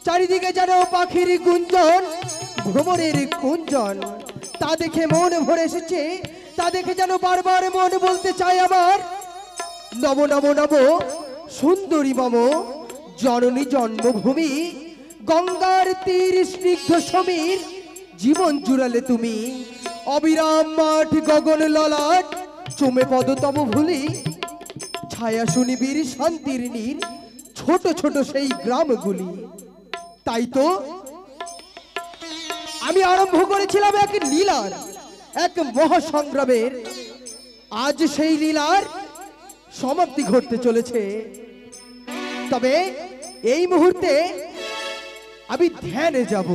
চারিদিকে যেন পাখির গুঞ্জন, ভ্রমরের গুঞ্জন। তা দেখে মন ভরে এসেছে, তা দেখে যেন বারবার মন বলতে চায় আমার, নব নব নব সুন্দরী মম জননী জন্মভূমি, গঙ্গার তীর স্নিগ্ধ সমীর, জীবন জুড়ালে তুমি। অবিরাম মাঠ গগন ললাট, চুমে পদ তব ভুলি, ছায়া শুনিবীর শান্তির নীর, ছোট ছোট সেই গ্রামগুলি। তাই তো আমি আরম্ভ করেছিলাম এক লীলার, এক মহাসংগ্রামের। আজ সেই লীলার সমাপ্তি ঘটতে চলেছে। তবে এই মুহূর্তে আমি ধ্যানে যাব।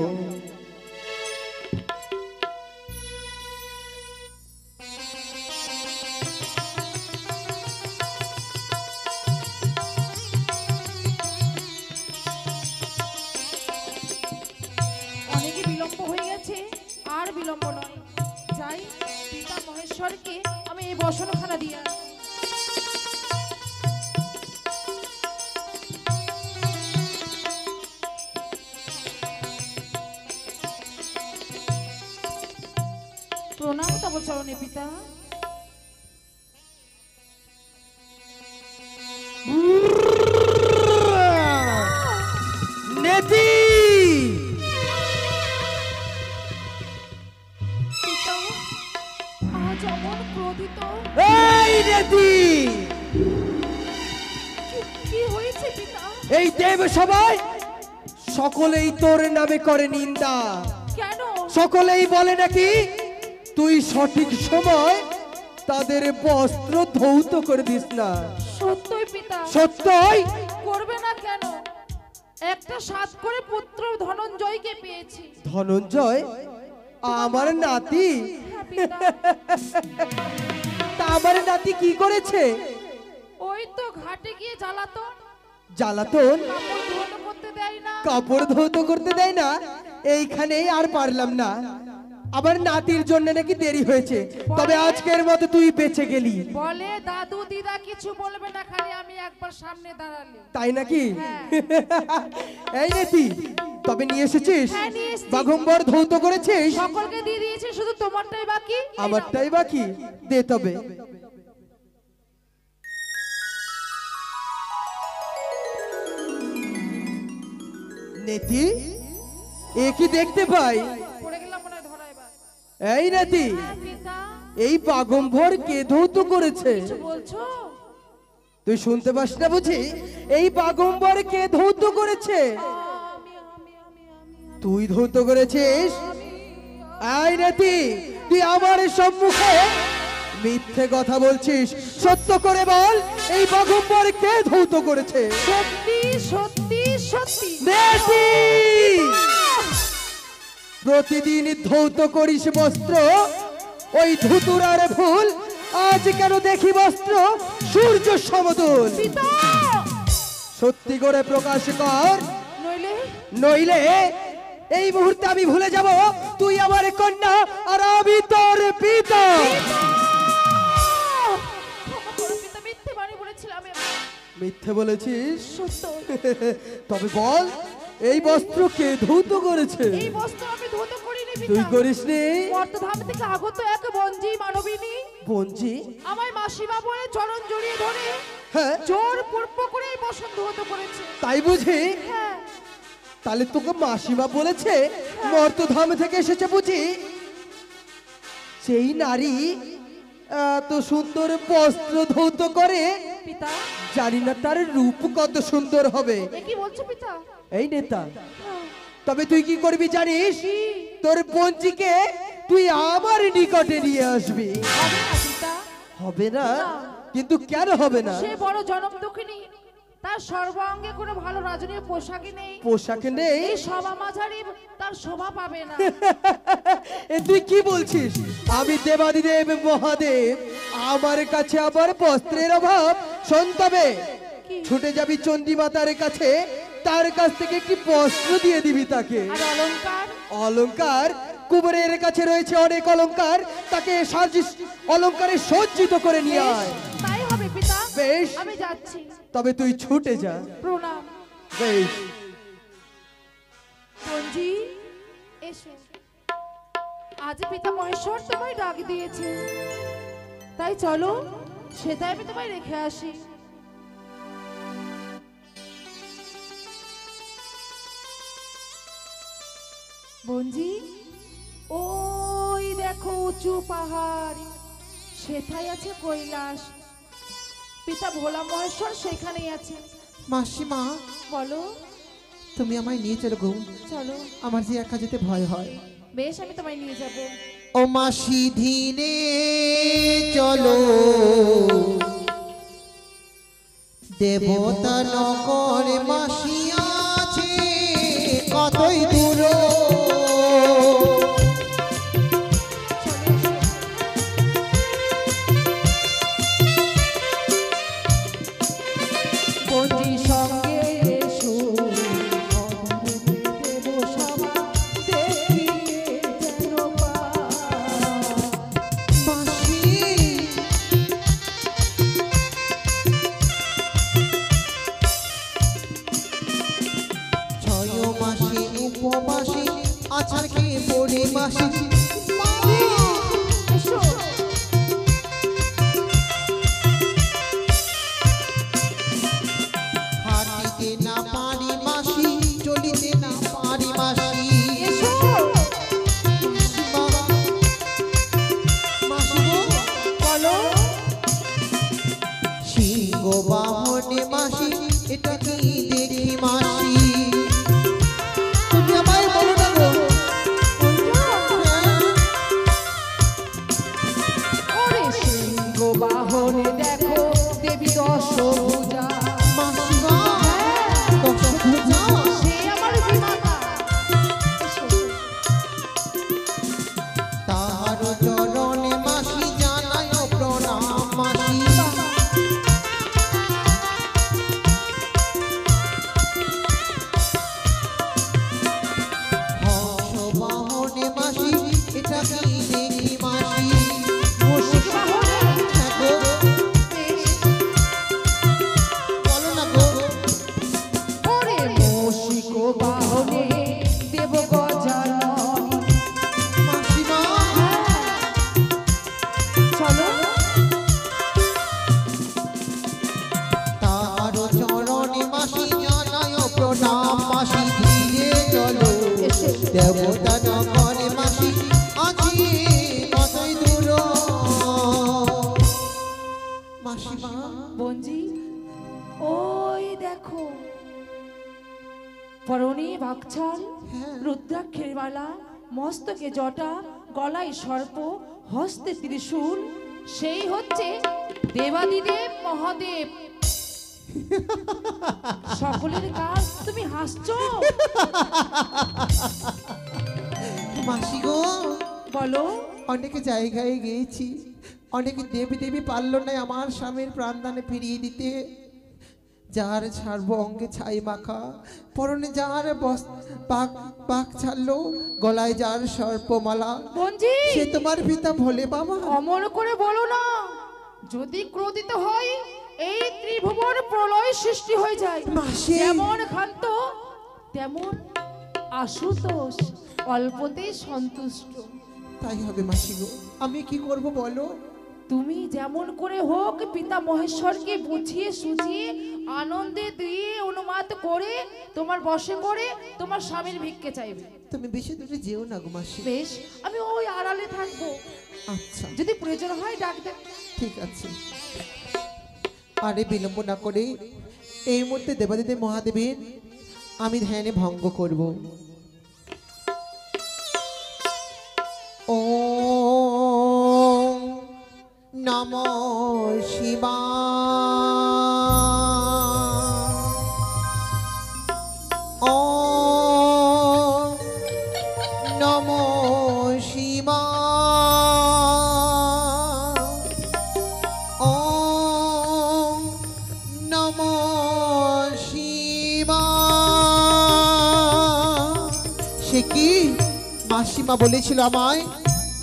অনেক বিলম্ব হয়ে গেছে, আর বিলম্ব নয়, যাই পিতা মহেশ্বরকে আমি এই বসনখানা দিয়া। প্রণাম তব চরণে পিতা। নেতি পিতা আজ অমন ক্রোধিত, এই নেতি, কি হয়েছে পিতা? এই দেব সবাই সকলেই তোর নামে করে নিন্দা। কেন? সকলেই বলে নাকি তুই সঠিক সময় তাদের বস্ত্র ধৌত করে দিস না। সত্যই পিতা। সত্যই করবে না কেন? একটা সাত করে পুত্র ধনঞ্জয়কে পেয়েছি। ধনঞ্জয় আমার নাতি? হ্যাঁ পিতা। তা আমার নাতি কি করেছে? ওই তো ঘাটে গিয়ে জ্বালাতন। জ্বালাতন? কাপড় ধৌত করতে দেয় না। কাপড় ধৌত করতে দেয় না? এইখানেই আর পারলাম না। আবার নাতির জন্য নাকি দেরি হয়েছে। তবে আজকের মতো তুই বেঁচে গেলি। বলে দাদু দিদা কিছু বলবে না, খালি আমি একবার সামনে দাঁড়ালে। তাই নাকি? হ্যাঁ। এই নাতি, তবে নিয়ে এসেছিস? হ্যাঁ, নিয়ে এসেছি। বাঘম্বর ধৌত করেছিস? সকলকে দিয়ে দিয়েছে, শুধু তোমারটাই বাকি। আমারটাই বাকি। দে তবে। নেতি, এ কি দেখতে পাই? পড়ে গেলাম মনে হয় ধরা এবার। এই নাতি, হ্যাঁ পিতা। এই বাঘম্বর কে ধৌত করেছে? কিছু বলছো? তুই শুনতে পাস না বুঝি? এই বাঘম্বর কে ধৌত করেছে? তুই ধৌত করেছিস? এই নাতি, তুই আমার সম্মুখে মিথ্যে কথা বলছিস। সত্য করে বল, এই বাঘম্বর কে ধৌত করেছে? সত্যি সত্যি সত্যি। নেতি, প্রতিদিন ধৌত করিস বস্ত্র, ওই ধুতুরার ভুল। আজ কেন দেখি বস্ত্র সূর্য সমতুল? পিতা সত্যি করে প্রকাশ কর, নইলে নইলে এই মুহূর্তে আমি ভুলে যাব তুই আমার কন্যা আর আমি তোর পিতা। ক্ষমা করো পিতা, মিথ্যে বাণী বলেছিলাম আমি। মিথ্যে বলেছিস? সত্য। তবে বল, এই বস্ত্র কে ধৌত করেছে? এই বস্ত্র আমি ধৌত করিনি তুই পিতা। করিসনি? মর্তধাম থেকে আগত এক বঞ্জি মানবিনী বঞ্জি? আমায় মাসিমা বলে চরণ জড়িয়ে ধরে হ্যাঁ, জোর পূর্ব করে এই বসন ধৌত করেছে। তাই বুঝি? হ্যাঁ। তাহলে তোকে মাসিমা বলেছে মর্তধাম থেকে এসেছে বুঝি? সেই নারী এত সুন্দর বস্ত্র ধৌত করে, পিতা জানি না তার রূপ কত সুন্দর হবে। এ কি বলছো পিতা? এই নেতা, হ্যাঁ। তবে তুই কি করবি জানিস? কি? তোর বঞ্জিকে তুই আমার নিকটে নিয়ে আসবি। হবে না পিতা। হবে না? না। কিন্তু কেন হবে না? সে বড় জনম দুঃখিনী, তার সর্বাঙ্গে কোনো ভালো রাজনীয় পোশাকই নেই। পোশাক নেই? এই সভা মাঝারি তার শোভা পাবে না। এ তুই কি বলছিস? আমি দেবাদিদেব মহাদেব, আমার কাছে আবার বস্ত্রের অভাব? শোন তবে, কি? ছুটে যাবি চণ্ডী মাতার কাছে, তার কাছ থেকে একটি বস্ত্র দিয়ে দিবি তাকে। আর অলংকার? অলংকার? কুবেরের কাছে রয়েছে অনেক অলংকার, তাকে সাজিস অলংকারে সজ্জিত করে নিয়ে আয়। তাই হবে পিতা। বেশ, আমি যাচ্ছি। তবে তুই ছুটে যা। প্রণাম। বেশ। বঞ্জি এসো, আজ পিতা মহেশ্বর তোমায় ডাক দিয়েছে, তাই চলো সেটাই আমি তোমায় রেখে আসি। বঞ্জি ওই দেখো উঁচু পাহাড়, সেটাই আছে কৈলাস, পিতা ভোলা মহেশ্বর সেখানেই আছে। মাসিমা, বলো। তুমি আমায় নিয়ে চলো গো, চলো। আমার যে একা যেতে ভয় হয়। বেশ, আমি তোমায় নিয়ে যাব। ও মাসি ধীরে চলো, দেবতা নগর মাসি আছে কতই দূর। বঞ্জি সঙ্গে এসো, দেব সভা দেখিয়ে যেন মাসি ছয় মাসে উপবাসী আছাড় খেয়ে পড়ে মাসি। এসো। হাঁটিতে না পারি মাসি, চলিতে না পারি মাসি। এসো। মাসি গো, বলো। সিংহ বাহনে মাসি, এটা কি দেখি মাসি? তুমি আমায় বলো না গো। ওরে সিংহ বাহনে দেখো দেবী দশভুজা। মাসি গো, দশভুজা। সে আমার বিমাতা। এসো। তাহার চরণে মাসি জানায় প্রণাম মাসি। হংস বাহনে মাসি, এটা কি দেখি মাসি? মুশিক বাহনে। হ্যাঁ গো, বেশ। বলো না গো। ওরে মুশিক বাহনে দেব গজানন। মাসিমা, চলো। তাহার চরণে মাসি জানায় প্রণাম মাসি। ধীরে চলো, দেবতা নগরে মাসি আছি কতই দূর। মাসিমা, বঞ্জি ওই দেখো, পরনে বাকছাল, হ্যাঁ। রুদ্রাক্ষের মালা, মস্তকে জটা, গলায় সর্প, হস্তে ত্রিশূল, সেই হচ্ছে দেবাদিদেব মহাদেব। সকলের কাজ তুমি হাসছো। মাসি গো, বলো। অনেক জায়গায় গিয়েছি, অনেক দেবী দেবী পারল না আমার স্বামীর প্রাণদানে ফিরিয়ে দিতে। যার ছাড়বো অঙ্গে ছাই মাখা, পরনে যার পাক ছাড়লো, গলায় যার সর্পমালা, বঞ্জি সে তোমার পিতা ভোলে বাবা। অমর করে বলো না, যদি ক্রোধিত হয় এই ত্রিভুবন প্রলয় সৃষ্টি হয়ে যায়। মাসি। যেমন ক্ষান্ত তেমন আশুতোষ, অল্পতেই সন্তুষ্ট। তাই হবে মাসি গো, আমি কি করব বলো? তুমি যেমন করে হোক পিতা মহেশ্বরকে বুঝিয়ে সুঝিয়ে আনন্দে দিয়ে অনুমাত করে তোমার বশে করে তোমার স্বামীর ভিক্ষে চাইবে। তুমি বেশি দূরে যেও না গো মাসি। বেশ, আমি ওই আড়ালে থাকবো, আচ্ছা যদি প্রয়োজন হয় ডাক দেব। ঠিক আছে। আরে বিলম্ব না করে এই মুহূর্তে দেবাদিদেব মহাদেবের আমি ধ্যানে ভঙ্গ করব। ওম নমঃ শিবায়। ওম নমঃ শিবায়। ওম নমঃ শিবায়। সে কি মাসিমা বলেছিল আমায়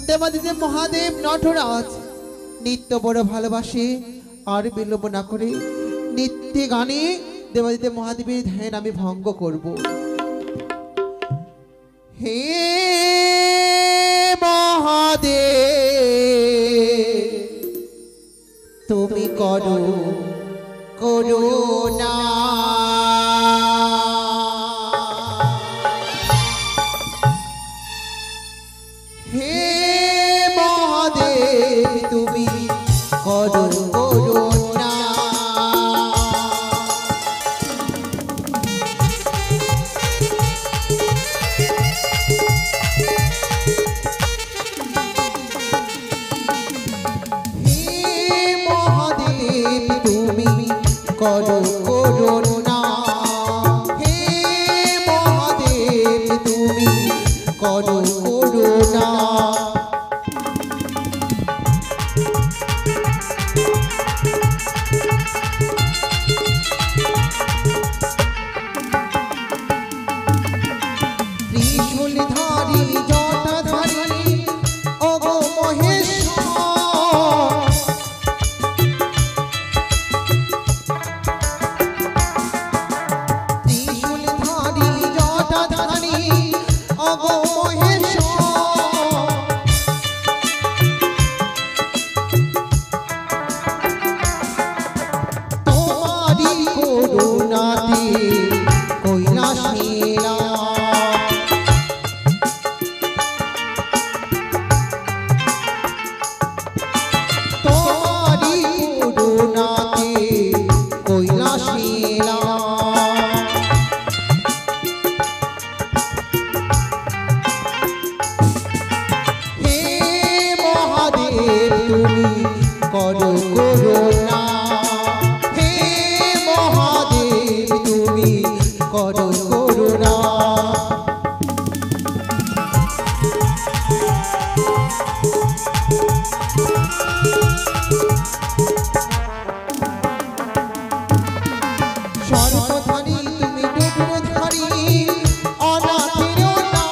দেবাদিদেব মহাদেব নটরাজ নিত্য বড় ভালোবাসে। আর বিলম্ব না করে নিত্যে গানে দেবাদিদেব মহাদেবের ধ্যান আমি ভঙ্গ করব। করো করুণা। হে মহাদেব তুমি করো করুণা। করো করুণা। হে মহাদেব তুমি করো করুণা। ত্রিশূলধারী জটাধারী ওগো মহেশ্বর, করো করুণা। হে মহাদেব তুমি করো করুণা। সর্বধারী তুমি ডুবধারী অনাথেরও না।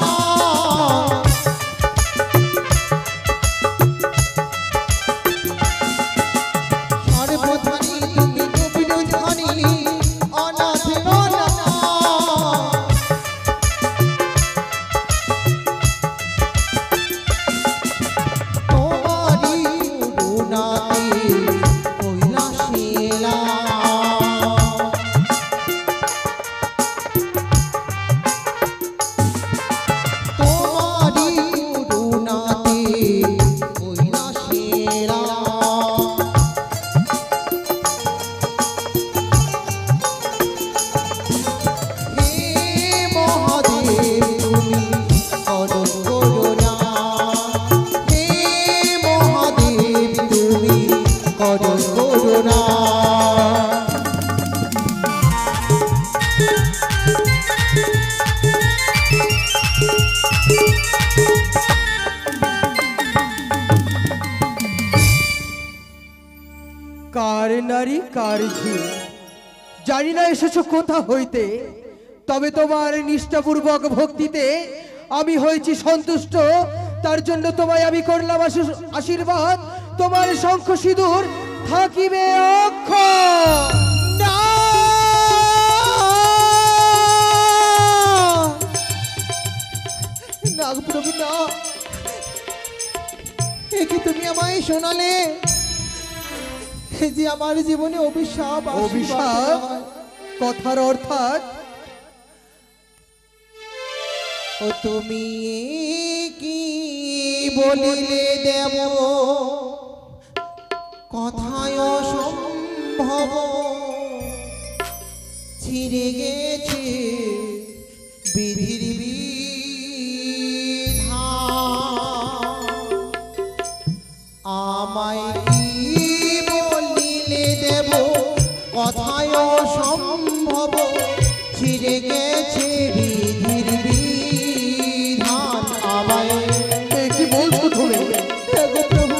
কার নারী কার ঝি জানি না এসেছো কোথা হইতে, তবে তোমার নিষ্ঠাপূর্বক ভক্তিতে আমি হয়েছি সন্তুষ্ট। তার জন্য তোমায় আমি করলাম আশীর্বাদ, তোমার শঙ্খ সিঁদুর থাকিবে অক্ষয়। না নাগপ্রভু না, এ কি তুমি আমায় শোনালে যে আমার জীবনে অভিশাপ অভিশাপ কথার অর্থাৎ? ও তুমি কি বলিলে দেব কথায় অসম্ভব, ছিঁড়ে গেছে বিধির বিধান। আমায় কি বলিলে দেব কথায় অসম্ভব, ছিঁড়ে গেছে বিধির বিধান। আমায় কি বলছো তুমি? প্রভু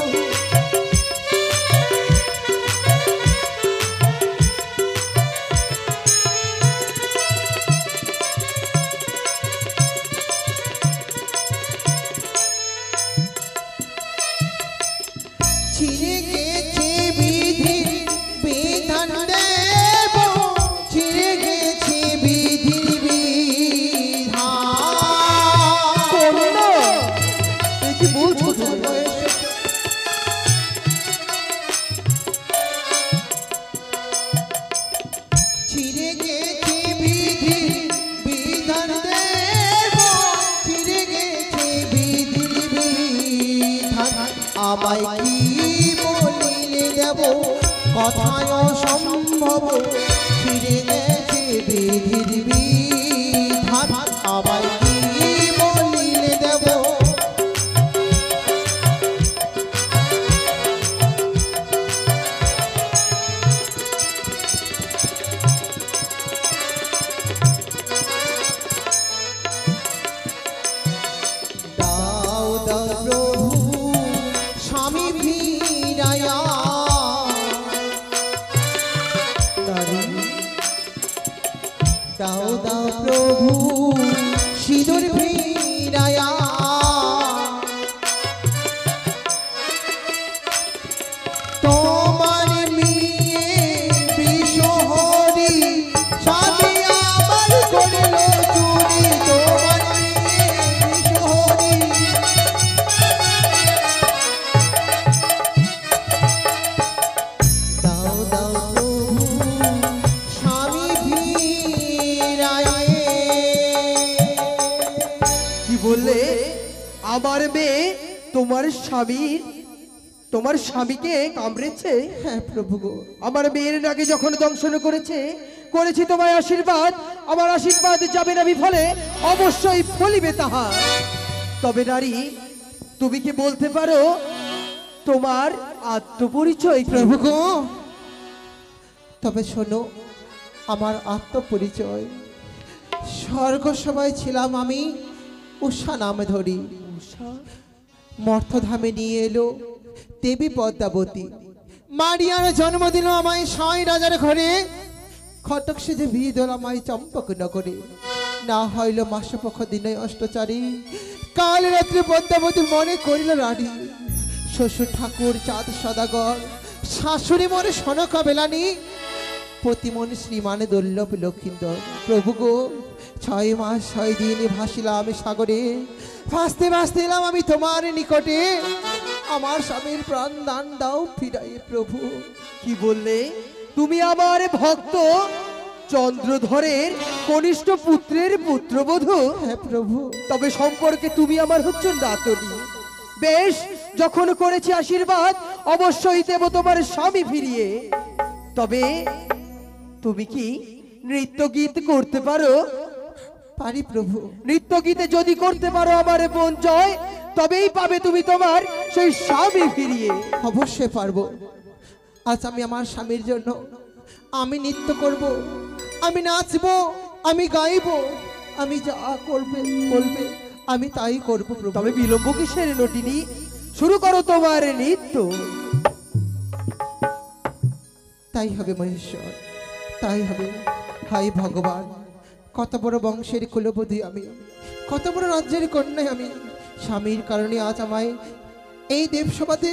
আর দেব ছিঁড়ে গেছে বিধির বিধান আমায় কি বলিলে দেব কথায় অসম্ভব ছিঁড়ে গেছে বিধির বিধান আমায় কি বলিলে দেব দাও দাও প্রভু স্বামী ফিরায়া দাও দাও প্রভু সিঁদুর ফিরায়া তোমার মেয়ে বিষহরি স্বামী আমার করল চুরি তোমার মেয়ে বিষহরি দাও দাও প্রভু স্বামী ফিরায়া কি বললে? আমার মেয়ে তোমার স্বামীকে কামড়েছে? হ্যাঁ প্রভু গো আমার মেয়ের নাকে যখন দংশন করেছি তোমায় আশীর্বাদ, আমার আশীর্বাদ যাবে না বিফলে, অবশ্যই ফলিবে তাহা। তবে নারী, তুমি কি বলতে পারো তোমার আত্মপরিচয় কি? প্রভু গো তবে শোনো আমার আত্মপরিচয় স্বর্গসভায় ছিলাম আমি উষা নামে ধরি মর্থধামে নিয়ে এলো দেবী পদ্মাবতী মারিয়ার জন্ম দিল আমায় ৬ রাজার ঘরে খটক সেজে বিয়ে দিল আমায় চম্পক নগরে না হইল মাসপক্ষ দিনে অষ্টচারী কাল রাত্রে পদ্মাবতী মনে করিল রানী শ্বশুর ঠাকুর চাঁদ সদাগর শাশুড়ি মনে সনকা বেলানি প্রতিমন শ্রীমানে দুর্লভ লক্ষিন্দর প্রভু গো ৬ মাস ৬ দিন ভাসিলাম আমি সাগরে ভাসতে ভাসতে এলাম আমি তোমার নিকটে আমার স্বামীর প্রাণ দান দাও ফিরাই প্রভু কি বললে? তুমি আমার ভক্ত চন্দ্রধরের কনিষ্ঠ পুত্রের পুত্রবধূ? হ্যাঁ প্রভু তবে সম্পর্কে তুমি আমার হচ্ছেন নাতনি। বেশ, যখন করেছি আশীর্বাদ, অবশ্যই দেব তোমার স্বামী ফিরিয়ে। তবে তুমি কি নৃত্য গীত করতে পারো? পারি প্রভু নৃত্য গীতে যদি করতে পারো আমার বোন জয়, তবেই পাবে তুমি তোমার সেই স্বামী ফিরিয়ে। অবশ্যই পারবো আজ আমি আমার স্বামীর জন্য আমি নৃত্য করব আমি নাচবো আমি গাইবো আমি যা করবে বলবে আমি তাই করবো প্রভু তবে বিলম্ব কিসের নটিনী, শুরু করো তোমার নৃত্য। তাই হবে মহেশ্বর তাই হবে। হাই ভগবান কত বড় বংশের কুলবধূ আমি কত বড় রাজ্যের কন্যা আমি স্বামীর কারণে আজ আমায় এই দেবসভাতে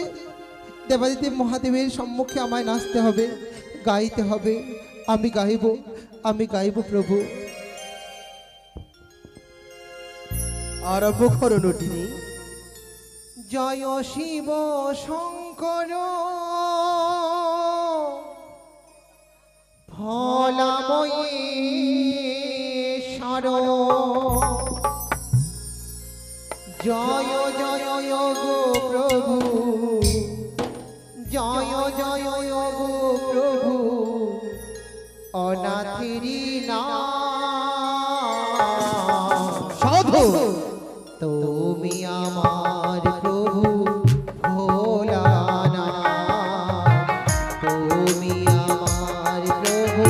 দেবাদিদেব মহাদেবের সম্মুখে আমায় নাচতে হবে গাইতে হবে আমি গাইব প্রভু আরম্ভ করো নটিনী। জয় শিব শঙ্কর ভোলাময়েশ্বর জয় জয় গো প্রভু জয় জয় গো প্রভু অনাথেরি নাম সাধু তুমি আমার প্রভু ভোলানাথ তুমি আমার প্রভু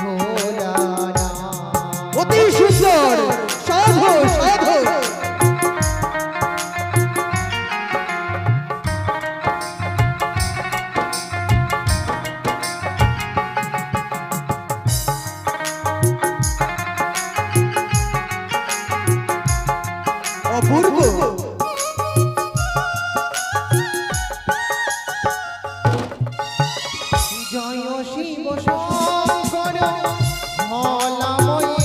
ভোলানাথ অতি সুন্দর সাধু সাধু। অপূর্ব জয় শিব শঙ্কর ভোলাময়েশ্বর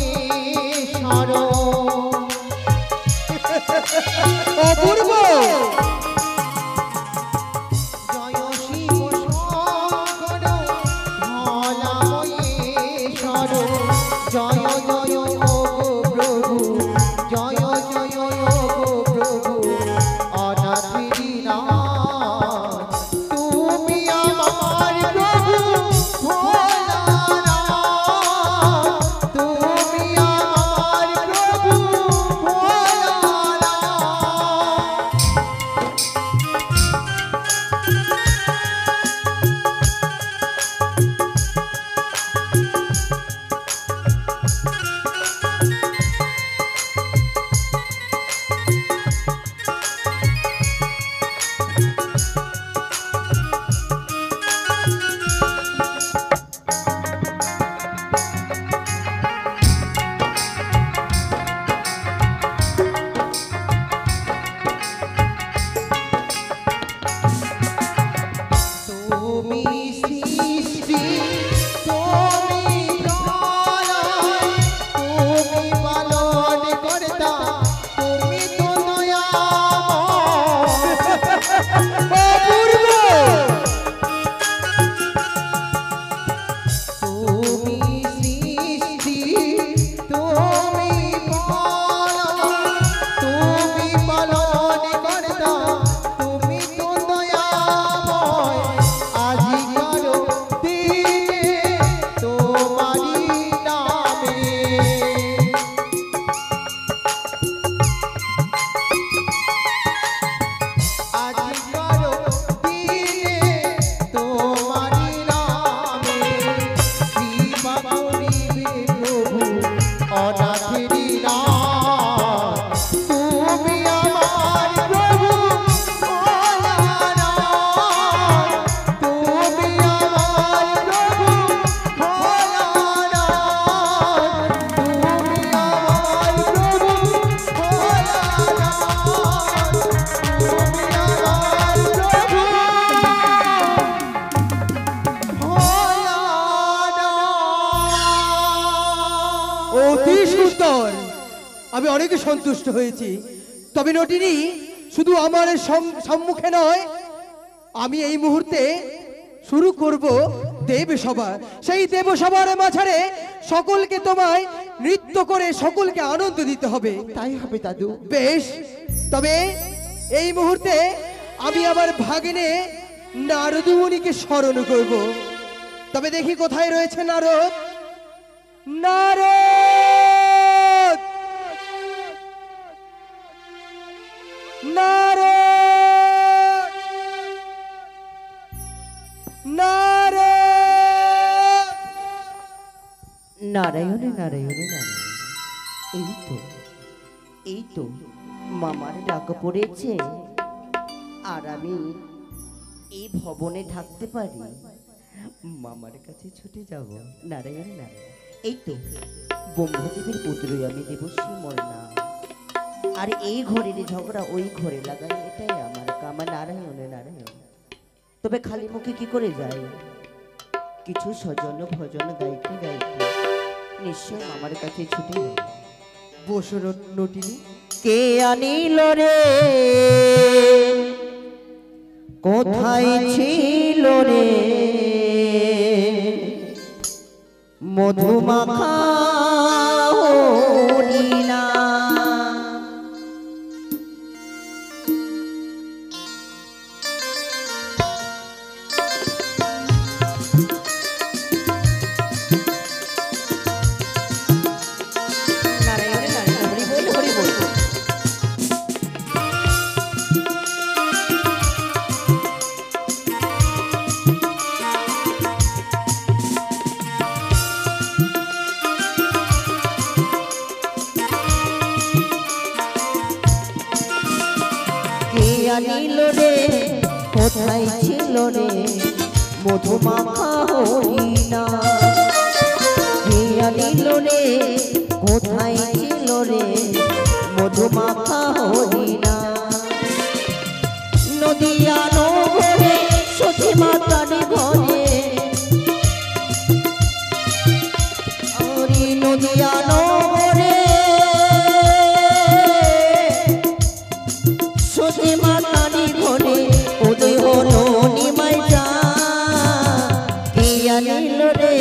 অপূর্ব জয় শিব শঙ্কর ভোলাময়েশ্বর জয় জয় ও প্রভু আমি অনেক সন্তুষ্ট হয়েছি। তবে নটিনী, শুধু আমার সম্মুখে নয়, আমি এই মুহূর্তে শুরু করব দেবসভা। সেই দেবসভার মাঝারে সকলকে তোমায় নৃত্য করে সকলকে আনন্দ দিতে হবে। তাই হবে দাদু। বেশ, তবে এই মুহূর্তে আমি আমার ভাগিনে নারদমুনিকে স্মরণ করব। তবে দেখি কোথায় রয়েছে নারদ। নারদ, নারদ, নারদ। নারায়ণে নারায়ণে নারায়ণ। এই তো মামার ডাক পড়েছে, আর আমি এই ভবনে থাকতে পারি, মামার কাছে ছুটে যাব। নারায়ণ নারায়ণ। এই তো ব্রহ্মদেবের পুত্রই আমি, দেবশ্রী মোর নাম। আর এই ঘরের ঝগড়া ওই ঘরে লাগাই, এটাই আমার কামা। নারায়ণে নারায়ণ। তবে খালি মুখে কি করে যাই? কিছু সজন ভজন গাইতে গাইতে নিশ্চয় মামার কাছে ছুটে যাব। বসো নটিনী। কে আনিল রে, কোথায় ছিল রে, মধুমাখা হরিণা। নারায়ণে নারায়ণ। হরি বল, হরি বল। কে আনিল রে, কোথায় ছিল রে, মধুমাখা হরিণা। কে আনিল রে, কোথায় ছিল রে, মধুমাখা হরিণা। নদিয়া নগরে সতী মাতার ঘরে, হরি নদিয়া নগরে সতী মাতারি ঘরে উদয় হলো নিমাই যা। কে আনিল রে,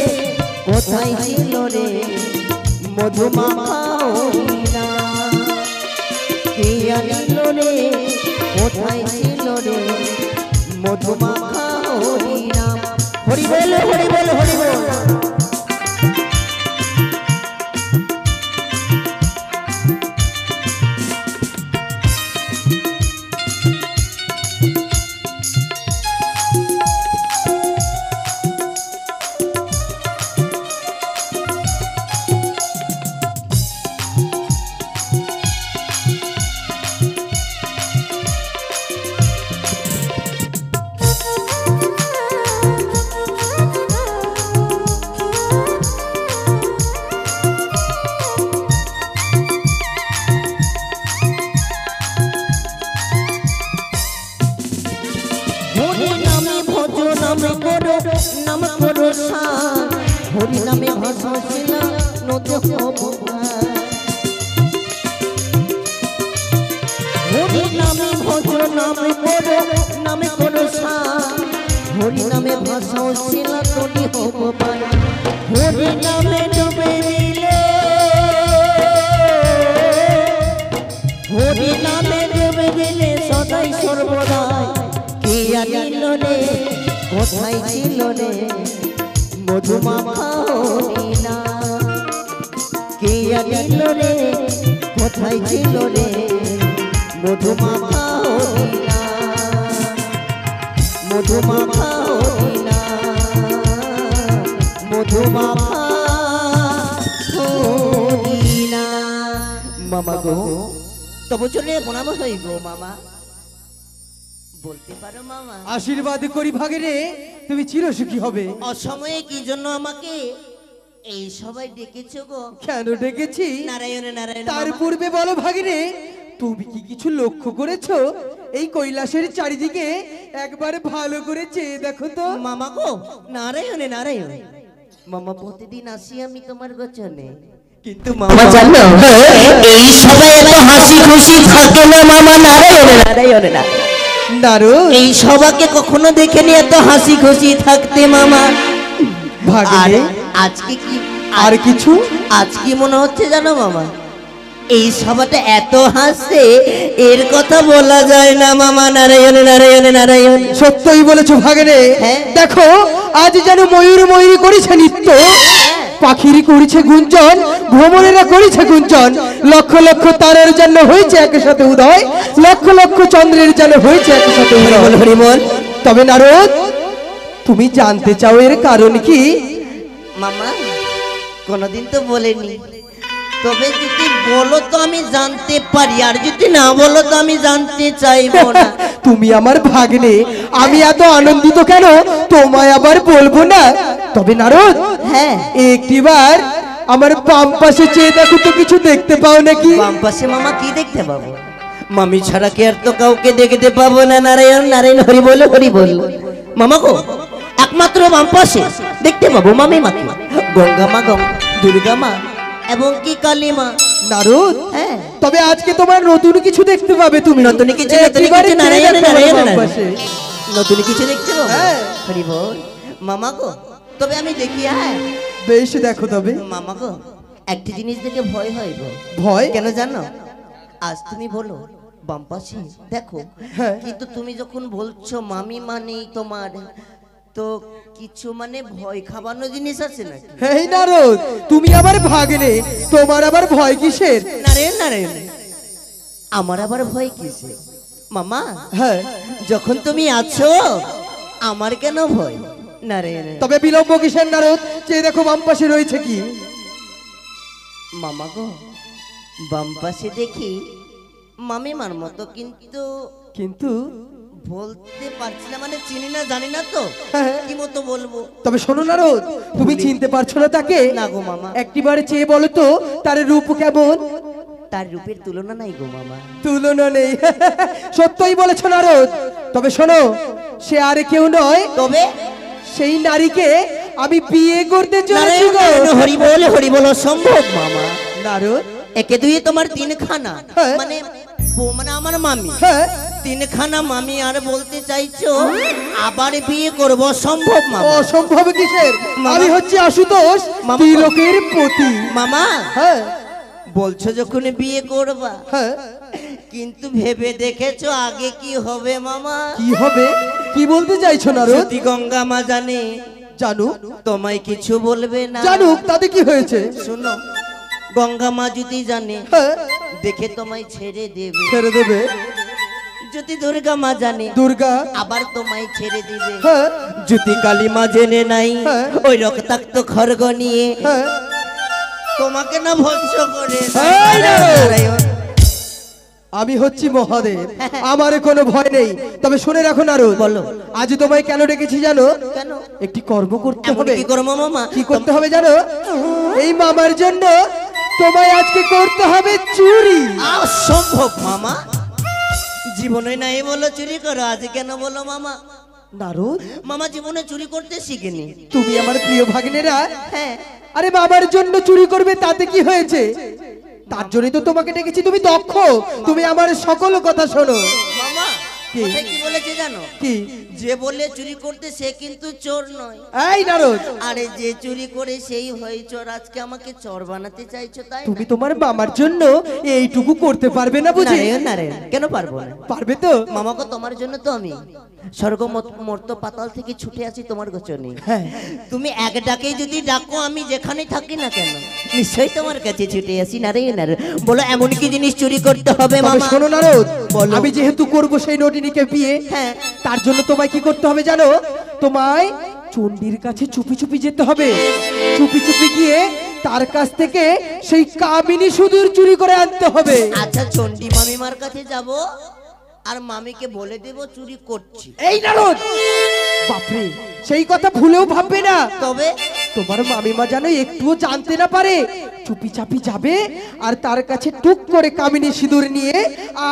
কোথায় ছিল রে, মধুমাখা হরিণা। কে আনিল রে, কোথায় ছিল রে, মধুমাখা হরিণা। হরি বল, হরি বল, হরি বল। হরি নামে ভজ নামে করো, নাম করো সার। হরি নামে ভাসিলা নদী অবগার। হরি নামে ভজ নামে করো, নামে করো সার। হরি নামে ভাসিলা নদী অবগার। হরি নামে ডুবে দিলে, হরি নামে ডুবে দিলে সদাই সর্বদাই। কে আনিল রে, কোথায় ছিল রে, মধুমাখা হরিণা। কে আনিল রে, কোথায় ছিল রে, মধুমাখা হরিণা। মধুমাখা হরিণা, মধুমাখা হরিণা। মামা গো, তবু চলে প্রণাম হই গো মামা। বলতে পারো মামা? আশীর্বাদ করি ভাগিনে, তুমি চিরসুখী হবে। অসময়ে কি জন্য আমাকে এই সবাই ডেকেছো গো? কেন ডেকেছি নারায়ণ নারায়ণ। তার মামা। পূর্বে বলো ভাগিনে, তুমি কি কিছু লক্ষ্য করেছো? এই কৈলাসের চারিদিকে একবার ভালো করে চেয়ে দেখো তো। মামা গো, নারায়ণে নারায়ণ। মামা প্রতিদিন আসি আমি তোমার গোচনে, কিন্তু মামা জানো এই সবাই এত হাসি খুশি থাকে না মামা, নারায়ণ নারায়ণ না। নারদ, এই সবাইকে কখনো দেখিনি এত হাসি খুশি থাকতে মামা। আর ভাগ্নে আজকে কি আর কিছু? আজ কি মনে হচ্ছে জানো মামা, এই সবাটা এত হাসছে এর কথা বলা যায় না মামা, নারায়ণ নারায়ণ নারায়ণ। সত্যই বলেছো ভাগ্নে। হ্যাঁ। দেখো আজ যেন ময়ূর ময়ূরী করেছে নৃত্য, পাখিরি করেছে গুঞ্জন, ভ্রমণেরা করেছে গুঞ্জন, লক্ষ লক্ষ তারার জন্য হয়েছে একই সাথে উদয়, লক্ষ লক্ষ চন্দ্রের জন্য হয়েছে একই সাথে উদয়। হরিমল। তবে নারদ, তুমি জানতে চাও এর কারণ কি? মামা কোনদিন তো বলেনি, তবে যদি বলো তো আমি জানতে পারি, আর যদি না বলো তো আমি জানতে চাইবো না। তুমি আমার ভাগ্নে, আমি এত আনন্দিত কেন তোমায় আবার বলবো না। তবে নারদ, হ্যাঁ, একটিবার আমার বাম পাশে চেয়ে দেখো তো, কিছু দেখতে পাও নাকি? বাম পাশে মামা কি দেখতে পাবো? মামি ছাড়া কি আর তো কাউকে দেখতে পাবো না, নারায়ণ নারায়ণ, হরি বল হরি বল। মামা গো, একমাত্র বাম পাশে দেখতে পাবো মামি মাকে, গঙ্গা মা, দুর্গা মা এবং কি কালী মা। নারদ, হ্যাঁ, তবে আজকে তোমার নতুন কিছু দেখতে পাবে তুমি। নতুন কিছু, নতুন একটিবারে কিছু, চেয়ে নারায়ণ দেখো নারায়ণ আমার বাম নারায়ণ। পাশে। নতুন কিছু দেখতে পাবো? হ্যাঁ। হরি বল। মামা গো, তবে আমি দেখি। হ্যাঁ বেশ, দেখো তবে। মামা গো, একটি জিনিস দেখে ভয় হয় গো। ভয়? কেন জানো? আজ তুমি বলো বাম পাশে দেখো, হ্যাঁ। কিন্তু তুমি যখন বলছো মামি মানে তোমার, তো কিছু মানে ভয় খাবানো জিনিস আছে নাকি? এই নারদ, তুমি আবার ভাগ্নে, তোমার আবার ভয় কিসের? নারায়ণ নারায়ণ, আমার আবার ভয় কিসে মামা? হ্যাঁ, যখন তুমি আছো আমার কেন ভয়? নারায়ণ। তবে বিলম্ব কিসের নারদ? চেয়ে দেখো বাম পাশে রয়েছে কি? মামা গো, বাম পাশে দেখি মামিমার মতো, কিন্তু কিন্তু বলতে পারছি না, মানে চিনি না, জানি না তো হ্যাঁ। কি মতো বলবো। তবে শোনো নারদ, তুমি চিনতে পারছো না তাকে? না গো মামা, একটিবারে চেয়ে বলো তো তার রূপ কেমন? তার রূপের তুলনা নাই গো মামা। তুলনা নেই। সত্যই বলেছো নারদ। তবে শোনো, সে আর কেউ নয়, তবে সেই নারীকে আমি বিয়ে করতে চলেছি গো। হরি বল হরি বল, সম্ভব মামা? নারদ, একে দুই তোমার তিনখানা, হ্যাঁ। মানে মানে আমার মামি হ্যাঁ, তিনখানা মামি, আর বলতে চাইছো আবার বিয়ে করব? সম্ভব মামা? অসম্ভব কিসের? মামা। আমি হচ্ছে আশুতোষ, মামা। ত্রিলোকের পতি। মামা হ্যাঁ, বলছো যখন বিয়ে করবা, হ্যাঁ, কিন্তু ভেবে দেখেছো আগে কি হবে মামা? কি হবে? কি বলতে চাইছো নারদ? যদি গঙ্গা মা জানে জানুক, তোমায় কিছু বলবে না। জানুক, তাতে কি হয়েছে? শোনো, গঙ্গা মা যদি জানে হ্যাঁ, দেখে তোমায় ছেড়ে দেবে। ছেড়ে দেবে। যদি দুর্গা মা জানে দুর্গা, আবার তোমায় ছেড়ে দিবে। হ্যাঁ, যদি কালী মা জেনে নাই হ্যাঁ। ওই রক্তাক্ত খড়গ নিয়ে হ্যাঁ, তোমাকে না ভৎস করে। এই রে! নারায়ণ। আমি হচ্ছি মহাদেব, আমার কোনো ভয় নেই। তবে শুনে রাখো নারদ, বলো। আজ তোমায় কেন ডেকেছি জানো? কেন? একটি কর্ম করতে এমন হবে। কি করবো মামা? কি করতে হবে জানো? এই মামার জন্য তোমায় আজকে করতে হবে চুরি। অসম্ভব মামা, জীবনে নাই বলো চুরি করো, আজ কেন বলো মামা? নারদ, মামা জীবনে চুরি করতে শিখেনি। তুমি আমার প্রিয় ভাগ্নেরা, হ্যাঁ, আরে বাবার জন্য চুরি করবে তাতে কি হয়েছে? তার জন্যই তো তোমাকে ডেকেছি। তুমি দক্ষ, তুমি আমার সকল কথা শোনো। মামা কি? কোথায় কি বলেছে জানো? কি? যে বলে চুরি করতে সে কিন্তু চোর নয়। এই নারদ, আরে যে চুরি করে সেই হয় চোর। আজকে আমাকে চোর বানাতে চাইছো তাই না? তুমি তোমার মামার জন্য এইটুকু করতে পারবে না বুঝি? নারায়ণ নারায়ণ, কেন পারবো না? পারবে তো? মামাকে তোমার জন্য তো আমি স্বর্গ মর্ত পাতাল থেকে ছুটে আসি তোমার গোচনে। হ্যাঁ, তুমি এক ডাকেই যদি ডাকো, আমি যেখানে থাকি না কেন নিশ্চয়ই তোমার কাছে ছুটে আসি। নারায়ণ নারায়ণ, বলো এমন কি জিনিস চুরি করতে হবে তবে মামা? শোনো নারদ, বলো। আমি যেহেতু করবো সেই নটিনীকে বিয়ে, হ্যাঁ। তার জন্য তোমায় কি করতে হবে জানো? তোমায় চণ্ডীর কাছে চুপি চুপি যেতে হবে। চুপি চুপি গিয়ে তার কাছ থেকে সেই কামিনী সুদূর চুরি করে আনতে হবে। আচ্ছা, চণ্ডী মামিমার কাছে যাব আর মামিকে বলে দেব চুরি করছি। এই নারদ, বাপরে, সেই কথা ভুলেও ভাববে না। তবে তোমার মামিমা যেন একটুও জানতে না পারে চুপি চাপি যাবে আর তার কাছে টুক করে কামিনী সিঁদুর নিয়ে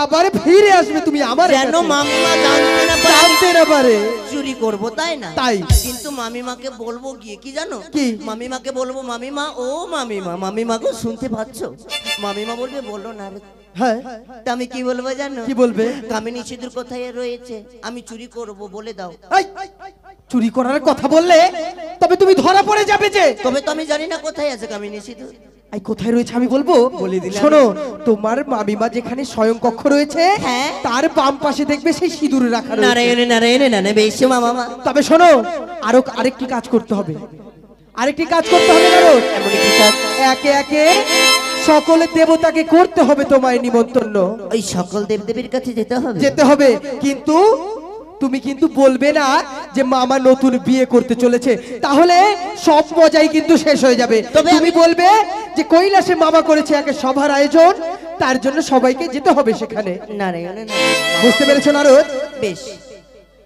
আবার ফিরে আসবে তুমি আমার যেন কাছে। মামিমা জানতে না পারে জানতে না পারে। চুরি করব, তাই না? তাই। কিন্তু মামিমাকে বলবো গিয়ে, কি জানো? কি? মামিমাকে বলবো, মামিমা ও মামিমা, মামিমা গো শুনতে পাচ্ছ? মামিমা বলবে বলো না রে। হ্যাঁ, তা আমি কি বলবো জানো? কি বলবে? কামিনী সিঁদুর কোথায় রয়েছে, আমি চুরি করব বলে দাও। এই, চুরি করার কথা বললে তবে তুমি ধরা পড়ে যাবে যে। তবে তো আমি জানি না কোথায় আছে কামিনী সিঁদুর। এই কোথায় রয়েছে আমি বলবো। বলে দিলাম। শোনো, তোমার মামিমা যেখানে শয়ন কক্ষ রয়েছে হ্যাঁ। তার বাম পাশে দেখবে সেই সিঁদুর রাখা রয়েছে। নারায়ণে নারায়ণে নারায়ণে বেশ মামা। তবে শোনো, আরেকটি কাজ করতে হবে। আরেকটি কাজ করতে হবে জানো? এমন কি কাজ? একে একে সকল দেবতাকে করতে হবে তোমায় নিমন্ত্রণ। ওই সকল দেবদেবীর কাছে যেতে হবে। যেতে হবে, কিন্তু তুমি কিন্তু বলবে না যে মামা নতুন বিয়ে করতে চলেছে, তাহলে সব মজাই কিন্তু শেষ হয়ে যাবে। তবে তুমি বলবে যে কৈলাসে মামা করেছে এক সভার আয়োজন, তার জন্য সবাইকে যেতে হবে সেখানে। নারায়ণে নারায়ণে। বুঝতে পেরেছো নারদ? বেশ,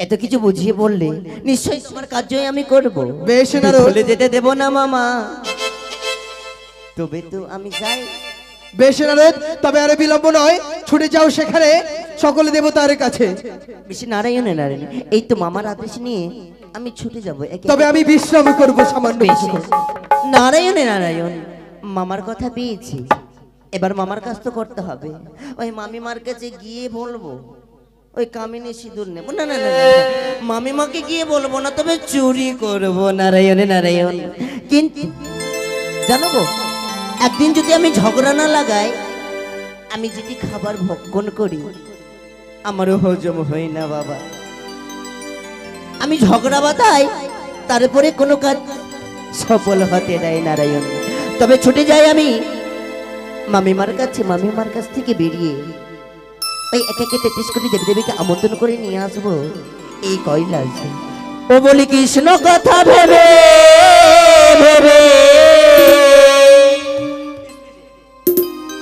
এত কিছু বুঝিয়ে বললে নিশ্চয়ই তোমার কার্যই আমি করব। বেশ নারদ। ভুলে যেতে দেব না মামা। তবে তো আমি যাই। বেশ নারদ, তবে আর বিলম্ব নয়, ছুটে যাও সেখানে সকল দেবতার কাছে। বেশি নারায়ণে নারায়ণে, এই তো মামার আদেশ নিয়ে আমি ছুটে যাব। তবে আমি বিশ্রাম করব সামান্য বেশ, কিছু। নারায়ণে নারায়ণ, মামার কথা পেয়েছি, এবার মামার কাজ তো করতে হবে। ওই মামিমার কাছে গিয়ে বলবো ওই কামিনী সিঁদুর নেব। না না না না, মামিমাকে গিয়ে বলবো না, তবে চুরি করব। নারায়ণে নারায়ণ। কিন্তু জানো গো, একদিন যদি আমি ঝগড়া না লাগাই, আমি যদি খাবার ভক্ষণ করি আমারও হজম হয় না বাবা। আমি ঝগড়া বাঁধাই, তারপরে কোনো কাজ সফল হতে দেয় নারায়ণ। তবে ছুটে যাই আমি মামিমার কাছে, মামিমার কাছ থেকে বেরিয়ে ওই এক একে 33 কোটি দেবদেবীকে আমন্ত্রণ করে নিয়ে আসবো এই কৈলাসে। ও বলি কৃষ্ণ কথা ভেবে ভেবে,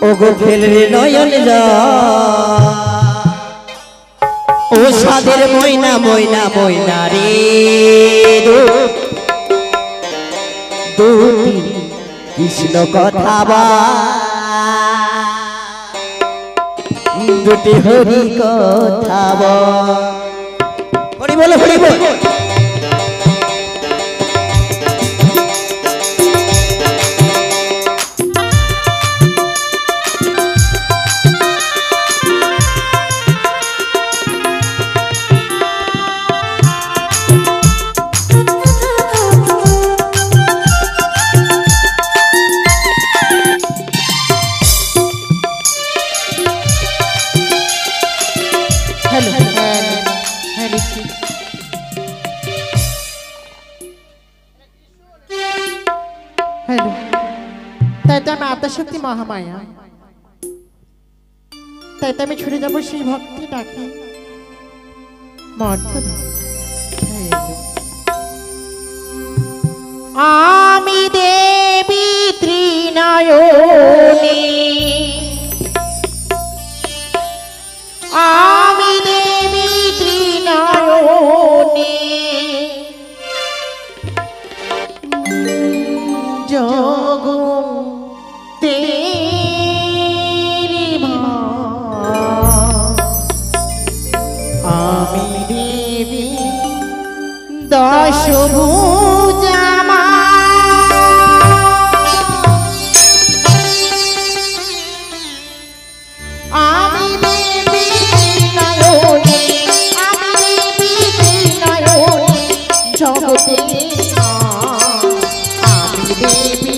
ও গো ফেলে নয়ন ও সাদের ময়না ময়না ময়না রে, দুটি কৃষ্ণ কথা বা দুটি হরি কথা বা। হরি বল হরি বল। হ্যালো, তাই তো আমি আত্মশক্তি মহামায়া, তাই তো আমি ছুটে যাবো সেই ভক্তি ডাকে। আমি দেবী ত্রিনয়নী, আমি দেবী ত্রিনয়নী, তেরি মা, আমি দেবী দশভুজা মা, আমি দেবী নয়নী, আমি দেবী নয়নী জগতে, আমি দেবী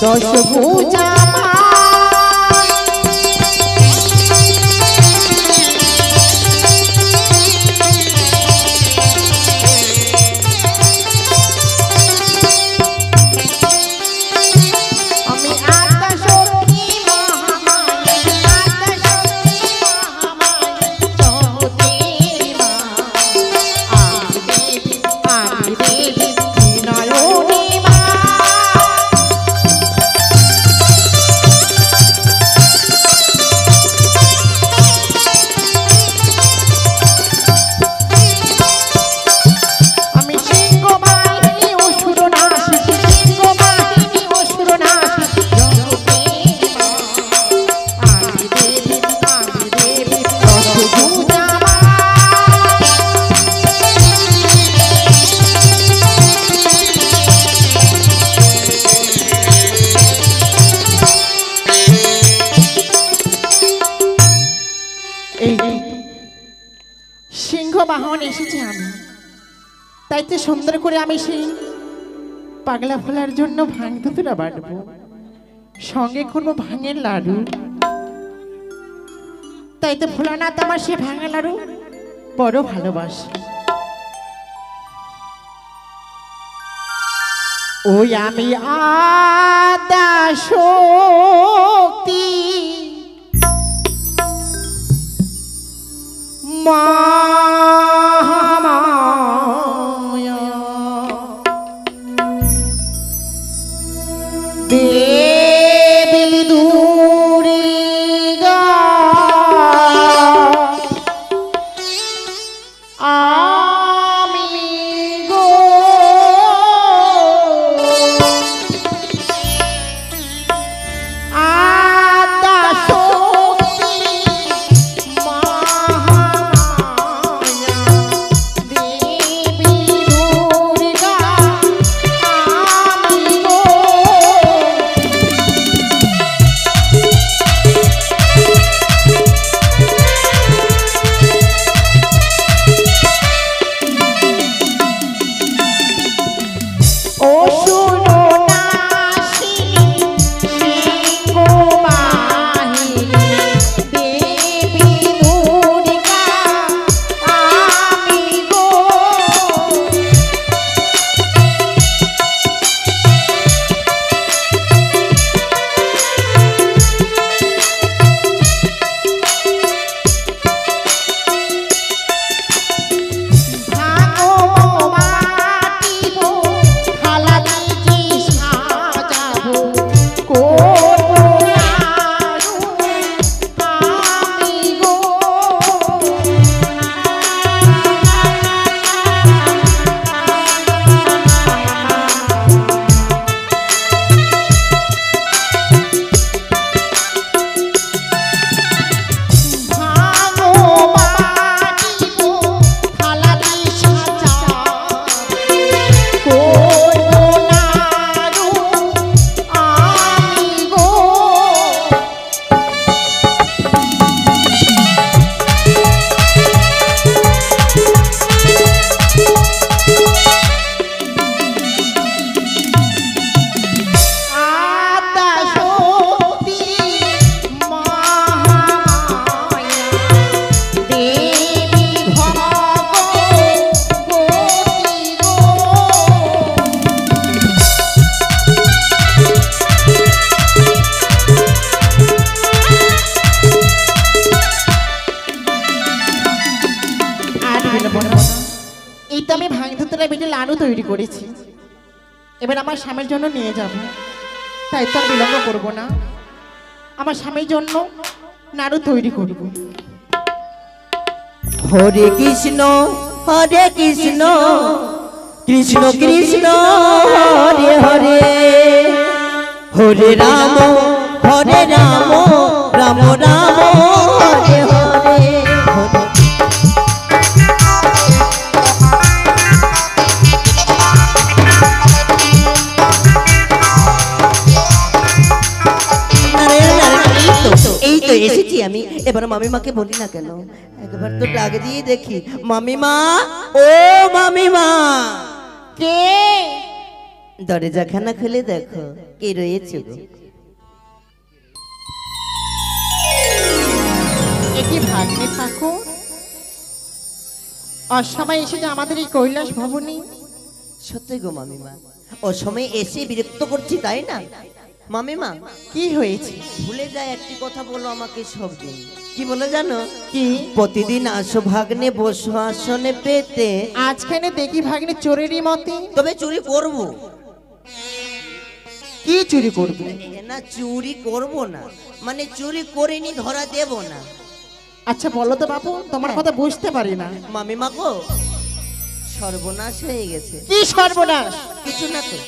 দশভুজা মা। আমি আত্মশক্তি মহামায়া, আত্মশক্তি মহামায়া জগতের মা, আমি দেবী নয়নী মা। বাহন এসেছি আমি, তাই তো সুন্দর করে আমি সেই পাগলা ভোলার জন্য ভাঙ ধুতুরা বাটবো, সঙ্গে করবো ভাঙের লাড়ু। তাই তো ভোলানাথ আমার সে ভাঙা লাড়ু বড় ভালোবাসে। ওই আমি আদা শক্তি মহামায়া দেবী দুর্গা আমি গো আদা শক্তি মহামায়া দেবী দুর্গা আমি গো। ও শুনো নাসিনী সিংহবাহিনী দেবী দুর্গা আমি গো। ভাঙো মাটিবো থালা দিজি সাজাবো করবো নাড়ু আমি গো। ভাঙো মাটিবো থালা দিজি সাজাবো করবো নাড়ু আমি গো। আদা শক্তি মহামায়া দেবী ভগবতী গো। আর বলবো না, এই তো আমি ভাঙধুতরা বেটে লাড়ু তৈরি করেছি, এবার আমার স্বামীর জন্য নিয়ে যাব। তাই তো আর বিলম্ব করবো না, আমার স্বামীর জন্য নাড়ু তৈরি করব। হরে কৃষ্ণ কৃষ্ণ কৃষ্ণ হরে হরে হরে রাম রাম রাম হরে হরে হরে। এই তো এসেছি আমি, এবার মামিমাকে বলি না কেন, একবার তো ডাক দিয়ে দেখি। মামিমা, ও মামিমা, কে? দরজাখানা খুলে দেখো কে রয়েছে গো। একই ভাগ্নে থাকো, অসময় এসে যে আমাদের এই কৈলাস ভবনে। সত্যি গো মামিমা, ও সময় এসে বিরক্ত করছি তাই না? মামিমা কি হয়েছে? ভুলে যায় একটি কথা বলো আমাকে সব দিন। কি বলে জানো? কি? প্রতিদিন আসো ভাগ্নে বসো আসনে পেতে, আজখানে দেখি ভাগ্নে চোরেরই মতে। তবে চুরি করব। কি চুরি করবে? না চুরি করব না, মানে চুরি করিনি ধরা দেব না। আচ্ছা বলো তো বাবু, তোমার কথা বুঝতে পারি না। মামিমা গো, সর্বনাশ হয়ে গেছে। কি সর্বনাশ? কিছু না তো,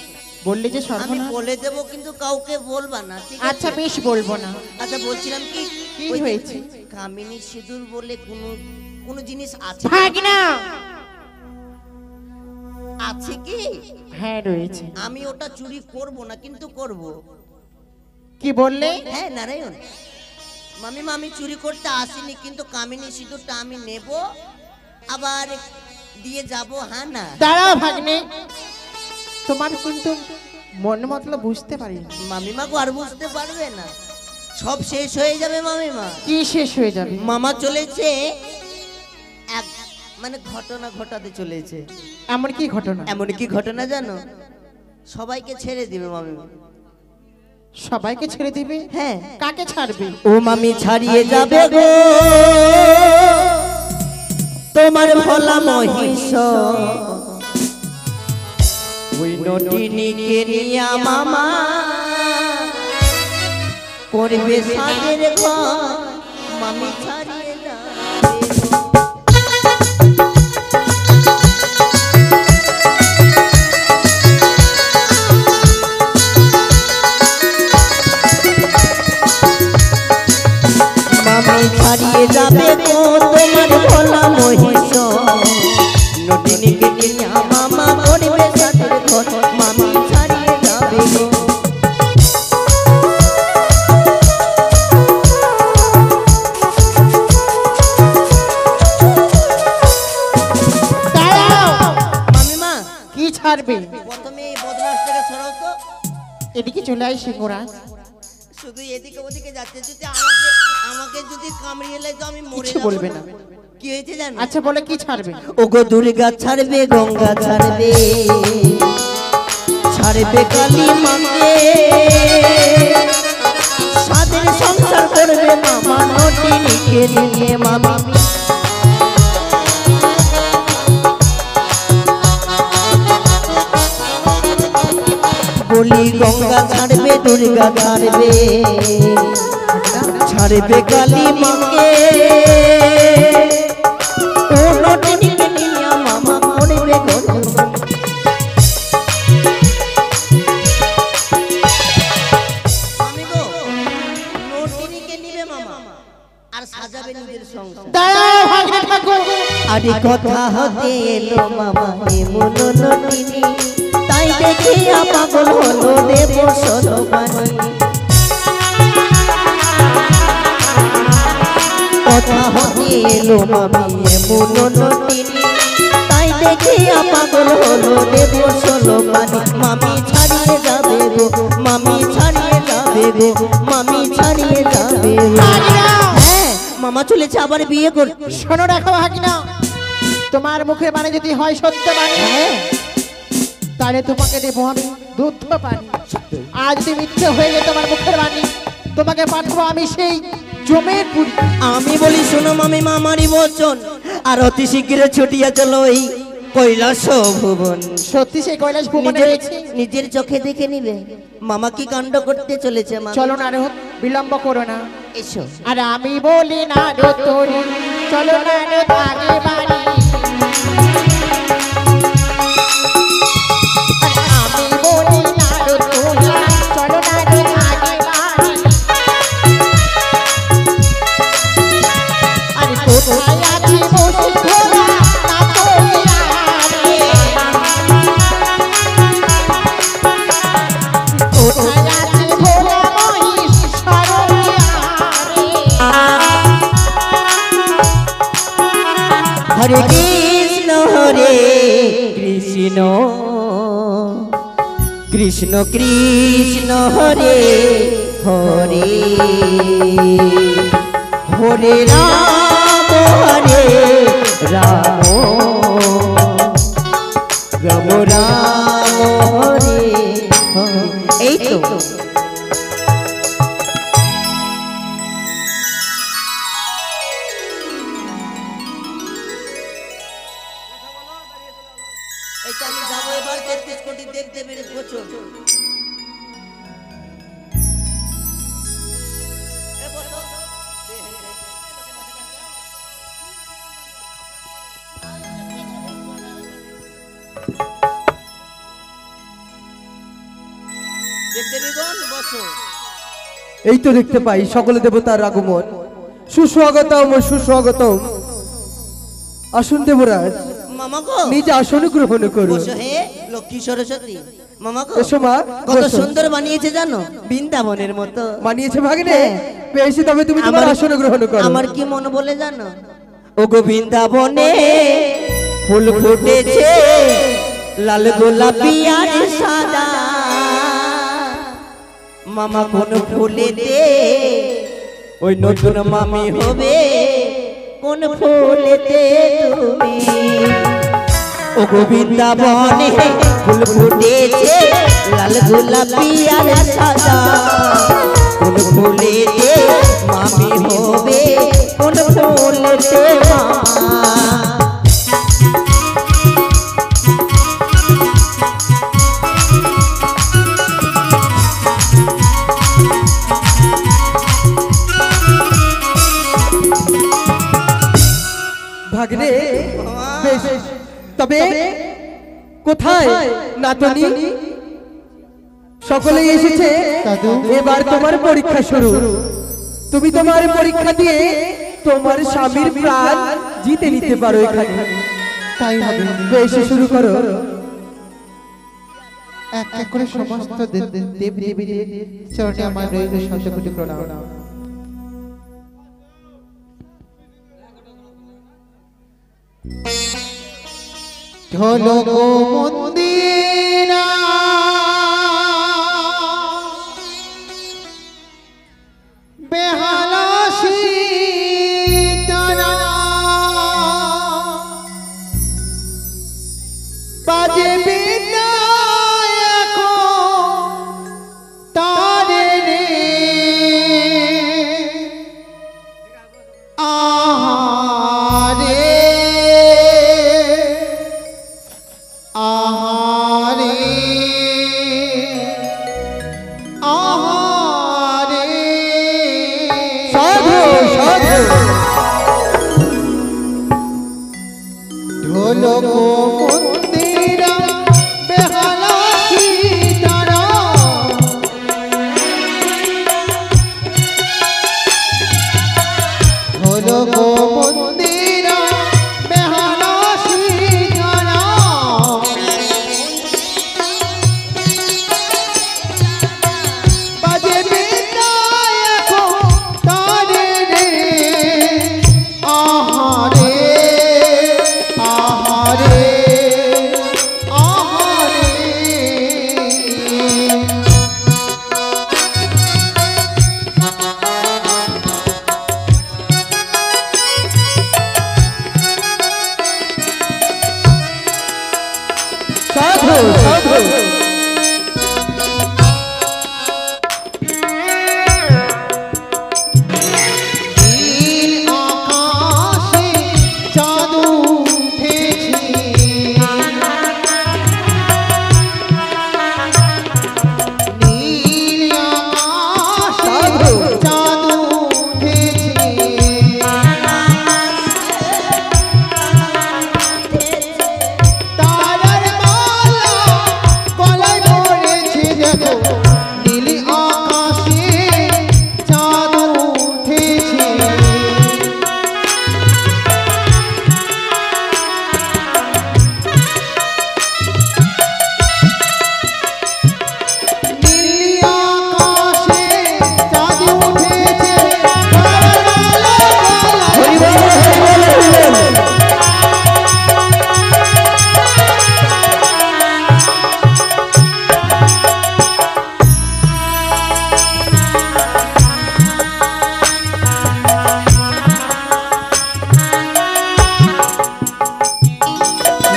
বললি যে আমি সর্বনাশ। বলে দেব কিন্তু কাউকে বলবা না, ঠিক আছে? আচ্ছা বেশ, বলবো না। আচ্ছা বলছিলাম কি, কি ওই হয়েছে? কামিনী সিঁদুর বলে কোন জিনিস আছে? ভাগনা আছে কি? হ্যাঁ রয়েছে। আমি ওটা চুরি করব না, কিন্তু করব। কি বললে? হ্যাঁ নারায়ণ, মামিমা আমি চুরি করতে আসিনি, কিন্তু কামিনী সিঁদুরটা আমি নেব আবার দিয়ে যাব, হ্যাঁ না? দাঁড়াও ভাগ্নে, তোমার কিন্তু মন মতলব বুঝতে পারি না। মামিমা গো আর বুঝতে পারবে না, সব শেষ হয়ে যাবে মামিমা। কি শেষ হয়ে যাবে? মামা চলেছে এক মানে ঘটনা ঘটাতে চলেছে। এমন কি ঘটনা? এমন কি ঘটনা জানো? সবাইকে ছেড়ে দিবে মামিমা। সবাইকে ছেড়ে দিবে? হ্যাঁ। কাকে ছাড়বে? ও মামি ছাড়িয়ে যাবে গো তোমার ভোলা মহিষ, ওই নটিনীকে নিয়া মামা করবে সাদের ঘর, মামি ছাড়িয়ে যাবে। মামি ছাড়িয়ে যাবে গো তোমার ভোলা মহিষ, নটিনীকে নিয়া মামা করবে সাদের ঘর, মামি ছাড়িয়ে যাবে গো। মামিমা কি ছাড়বে? প্রথমে এই বদমাশটাকে সরাও তো। এদিকে চলে আয় সিংহরাজ। শুধু এদিকে ওদিকে যাচ্ছে, যদি আমাকে আমাকে যদি কামড়িয়ে লাই তো আমি মরে কিছু যাবো বলবে না। না। কি হয়েছে জানো? আচ্ছা বলে কি ছাড়বে? ওগো দুর্গা ছাড়বে, গঙ্গা ছাড়বে, ছাড়বে কালী মাকে, সাদের সংসার করবে মামা নটিনীকে নিয়ে মামি। বলি গঙ্গা ছাড়বে, দুর্গা ছাড়বে, ছাড়বে কালী মাকে, ও নটিনীকে নিয়ে মামা করবে গো। আমি গো নটিনীকে নিবে মামা আর সাজাবে নিজের সংসার। দাঁড়াও ভাগ্নে ঠাকুর। আরে কথা হতে এলো মামা এমন নটিনী, তাই দেখিয়া পাগল হলো দেব সলবানি। কথা হতে এলো মামি এমন নটিনী, তাই দেখিয়া পাগল হলো দেব সলবানি। মামি ছাড়িয়ে যাবে গো, মামি ছাড়িয়ে যাবে গো, মামি ছাড়িয়ে যাবে গো। হ্যাঁ মামা চলেছে আবার বিয়ে করতে। শোনো রাখো ভাগিনা, তোমার মুখে মানে যদি হয় সত্য মানে, তাহলে তোমাকে দেবো আমি দুধ পানি। আজ যদি মিথ্যে হয়ে যায় তোমার মুখের বাণী, তোমাকে পাঠাবো আমি সেই জমের পুরী। আমি বলি শোনো মামি মামারি বচন, আর অতি শীঘ্র ছুটিয়া চলো এই কৈলাস ভুবন। সত্যি সেই কৈলাস ভুবনে রয়েছে? নিজের চোখে দেখে নিবে মামা কি কাণ্ড করতে চলেছে। চলো না রোদ, বিলম্ব করো না। এসো। আর আমি বলি না রো তোরি, চলো না রোদ আগে বাড়ি। আমি বলি না রো তোরি, চলো না রোদ আগে বাড়ি। আর কোথায় আছি বসে ঘোরা না তোরিয়া রে, কোথায় আছি ভোলা মহিষ সররিয়া রে। হরে কৃষ্ণ কৃষ্ণ কৃষ্ণ কৃষ্ণ হরে হরে, হরে রাম রাম রাম রাম হরে হরে। এই তো এটা আমি যাবো এবার 33 কোটি দেখতে পেরে বছর। দেবদেবীগণ বসো। এই তো দেখতে পাই সকল দেবতার আগমন। সুস্বাগতম সুস্বাগতম। আসুন দেবরাজ, মামা গো নিজে আসন গ্রহণ করুন। বসো হে লক্ষ্মী সরস্বতী। মামা গো এসো মা, কত বসো। সুন্দর বানিয়েছে জানো, বৃন্দাবনের মতো মানিয়েছে ভাগ্নে? হ্যাঁ। পেয়েছি, তবে তুমি তোমার আসন গ্রহণ করো। আমার কি মন বলে জানো, ও গোবিন্দাবনে ফুল ফুটেছে লাল গোলাপি আর সাদা মামা কোন ফুলেতে ওই নতুন মামি হবে কোন ফুলেতে তুমি ও গোবিন্দাবনে ফুল ফুটেছে লাল গোলাপি আর সাদা কোন ফুলেতে মামি হবে কোন ফুলেতে মামা ভাগ্নে বেশ, তবে কোথায় নাতনি? সকলেই এসেছে, এবার তোমার পরীক্ষা শুরু। তুমি তোমার পরীক্ষা দিয়ে তোমার স্বামীর প্রাণ জিতে নিতে পারো এখানে। তাই হবে। বেশ, শুরু করো। এক এক করে সমস্ত দেব দেবীদের চরণে আমার রইল শতকোটি প্রণাম। ঢোলক মন্দিরা বেহালা সীতারা বাজে বিনায়ক তারে রে আহারে আহারে আহারে সাধু সাধু ঢোলক মন্দিরা বেহালা সীতারা ঢোলক মন্দিরা বেহালা সীতারা বাজে বিনায়ক তারে রে আহারে আহারে আহারে সাধু সাধু নীল আকাশে চাঁদ উঠেছে নীল আকাশে চাঁদ উঠেছে তারার মালা গলায় পড়েছে দেখো নীল আকাশে চাঁদ উঠেছে নীল আকাশে চাঁদ উঠেছে তারার মালা গলায়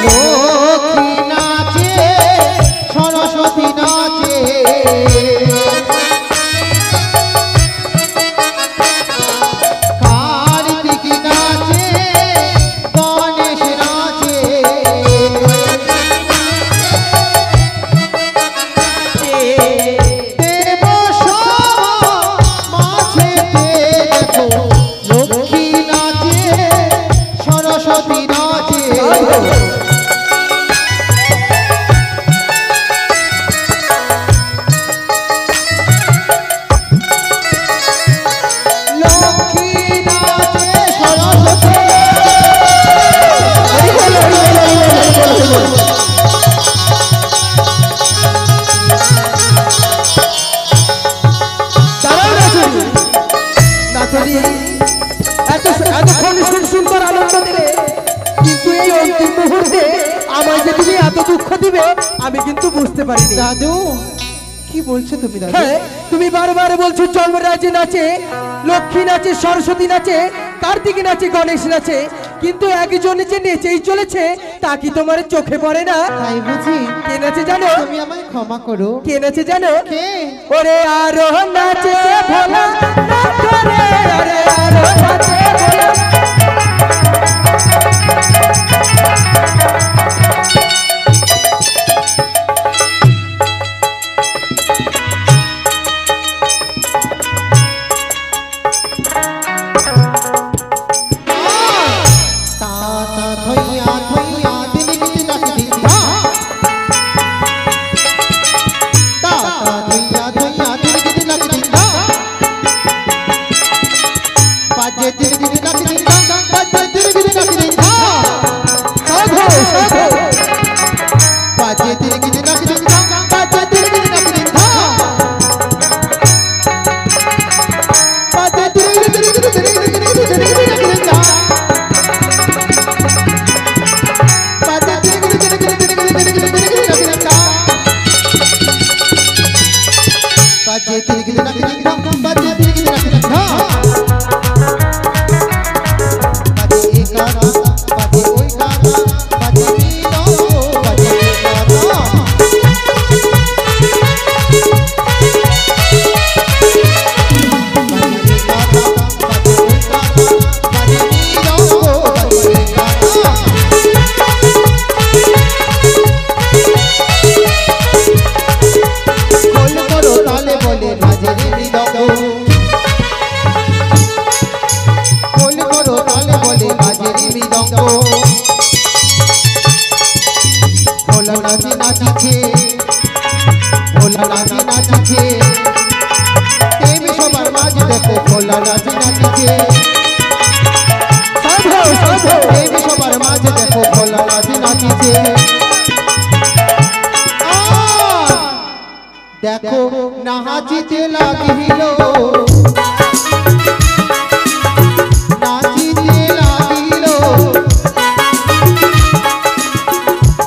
লক্ষ্মী নাচে সরস্বতী নাচে কার্তিক নাচে গণেশ নাচে দেব মাঝে দেখো লক্ষ্মী নাচে সরস্বতী নাচে লক্ষ্মী নাচে সরস্বতী দাঁড়াও নাতনি। নাতনি, এতক্ষণ সুন্দর আনন্দ দিলে, কিন্তু এই অন্তিম মুহূর্তে আমায় যে তুমি এত দুঃখ দিবে আমি কিন্তু বুঝতে পারিনি। দাদু কি বলছো তুমি দাদু? হ্যাঁ, তুমি বারবার বলছো যমরাজ নাচে, লক্ষ্মী নাচে, সরস্বতী নাচে, কার্তিক নাচে, গণেশ নাচে, কিন্তু একজন যে নেচেই চলেছে তা কি তোমার চোখে পড়ে না? তাই বুঝি? কে নাচে জানো? তুমি আমায় ক্ষমা করো। কে নাচে জানো? কে? ওরে আরো নাচে ভোলা নাচরে, ওরে আরো নাচে ভোলা। দেখো নাচিতে লাগিল, নাচিতে লাগিল,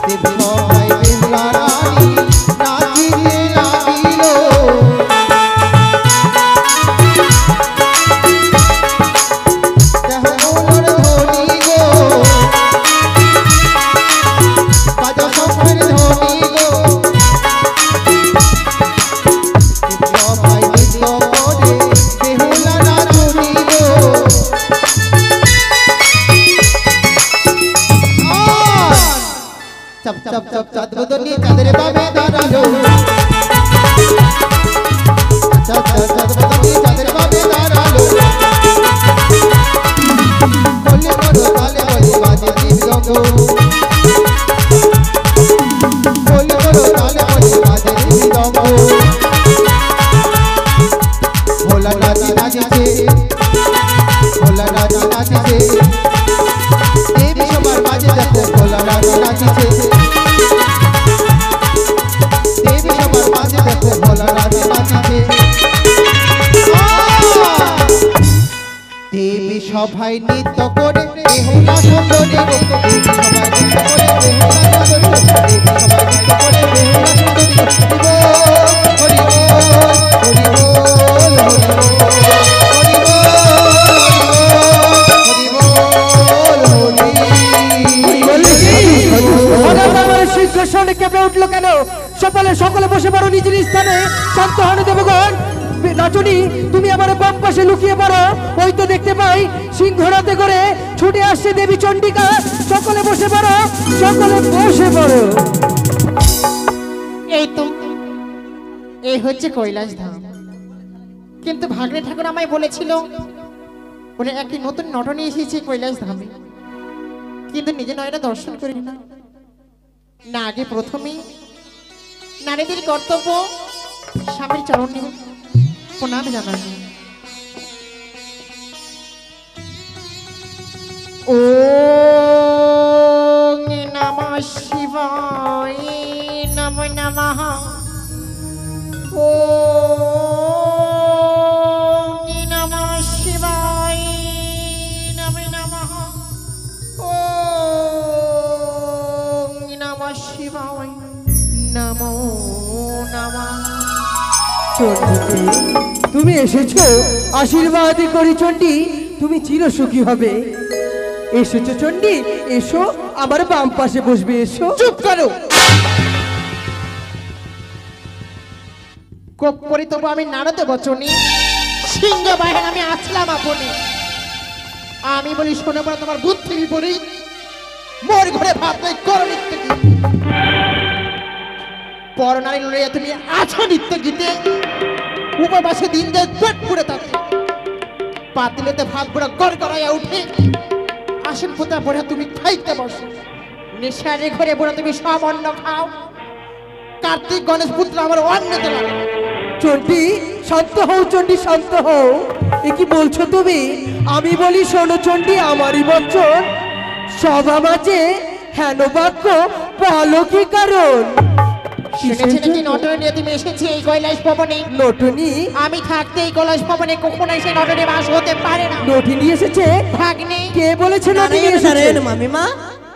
দেবী বেহুলা রানী নাচিতে লাগিল। দেখো মোর ধনী গো, বাজা শঙ্খের ধনী গো, চপ চপ চপ চাঁদবদনী চাঁদের বাবে দাঁড়ালো, চপ চপ চাঁদবদনী চাঁদের বাবে দাঁড়ালো। বলে বলো তালে বলে বাজে মৃদঙ্গ, বলে বলো তালে বলে বাজে মৃদঙ্গ। ভোলা নাচি নাচিছে, ভোলা নাচি নাচিছে, দেবী সবার মাঝে দেখো ভোলা নাচি নাচিছে, দেবী সবার মাঝে দেখো ভোলা নাচি নাচিছে। দেবী সভায় নৃত্য করে বেহুলা সুন্দরী, দেবী সভায় নৃত্য করে বেহুলা সুন্দরী, দেবী সভায় নৃত্য করে বেহুলা সুন্দরী। হরি বল হরি বল হরি বল হরি বল হরি বল। কেঁপে উঠলো কেন? সকলে বসে পড়ো নিজের স্থানে, শান্ত হন দেবগণ। নাচনি তুমি আমার বাম পাশে লুকিয়ে পড়ো, ওই তো দেখতে পাই সিংহরাতে করে ছুটে আসছে দেবী চণ্ডিকা। সকলে বসে পড়ো, সকলে বসে পড়ো। এই তো এই হচ্ছে কৈলাস ধাম। কিন্তু ভাগ্নে ঠাকুর আমায় বলেছিল ওরা একটি নতুন নটনে এসেছে কৈলাস ধামে, কিন্তু নিজে নয়টা দর্শন করি না। না আগে প্রথমেই নারীদের কর্তব্য স্বামীর চরণে প্রণাম জানানো। ওম নমঃ শিবায় নমো নমঃ। ওম নমঃ শিবায় শিবায় নমো নমঃ। চণ্ডী, তুমি এসেছো, আশীর্বাদ করি চণ্ডী, তুমি চিরসুখী হবে। এসেছো চণ্ডী, এসো আমার বাম পাশে বসবে, এসো। চুপ করো। কোপ করি তবু আমি নাড়াতে বচনি, সিংহ বাহিনী আমি আসলাম আপনি। আমি বলি শোনে বলে তোমার বুদ্ধি বলি, মোর ঘরে ভাত নাই করো নিত্য গীত। পরনারী লড়াইয়া তুমি আছো নিত্য গীতে, উপবাসে দিন যায় পেট পুড়ে থাকে, পাতিলেতে ভাত পুরো গড় গড়াইয়া উঠে, আসন পোতা পড়ে তুমি খাইতে বসো, নেশারে ঘরে পড়ে তুমি সব অন্ন খাও, কার্তিক গণেশ পুত্র আমার অন্নতে লাগে। চণ্ডী শান্ত হও, চণ্ডী শান্ত হও। এ কি বলছো তুমি? আমি বলি শোনো চণ্ডী, আমারই বচন সভা মাঝে হেন বাক্য বলো কি কারণ? শুনেছি নাকি নটনে নিয়ে তুমি এসেছি এই কৈলাস ভবনে? নটনি? আমি থাকতে এই কৈলাস ভবনে কখনোই সেই নটনে বাস হতে পারে না। নটনি এসেছে? ভাগ্নে কে বলেছে নটনি নারায়ণ এসেছে? নারায়ণ মামিমা।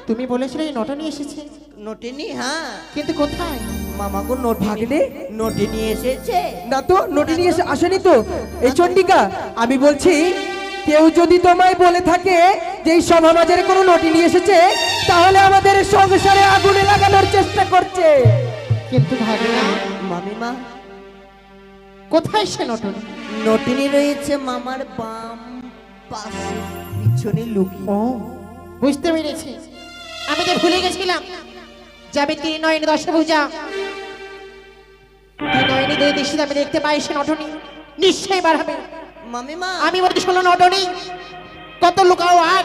তুমি বলেছিলে এই নটনে এসেছে, নটিনি, হ্যাঁ কিন্তু কোথায়? মামা গো নটি ভাগ্নে? নটিনি এসেছে। না তো, নটিনি এসে আসেনি তো। এই চণ্ডিকা, আমি বলছি কেউ যদি তোমায় বলে থাকে যে এই সভা মাঝের কোনো নটিনি এসেছে, তাহলে আমাদের সংসারে আগুনে লাগানোর চেষ্টা করছে। কিন্তু ভাগ্না মামিমা, কোথায় সে নটন? নটিনি রয়েছে মামার বাম পাশে পিছনে লুকিয়ে। ও বুঝতে পেরেছি, আমি তো ভুলে গেছিলাম যাবে তিনি নয়নে দশভুজা, তিনি নয়নে দুই দৃষ্টিতে আমি দেখতে পাই সে নটনি নিশ্চয়ই বাড়াবে। মামিমা, আমি বলছি শোনো নটনি, কত লুকাও আর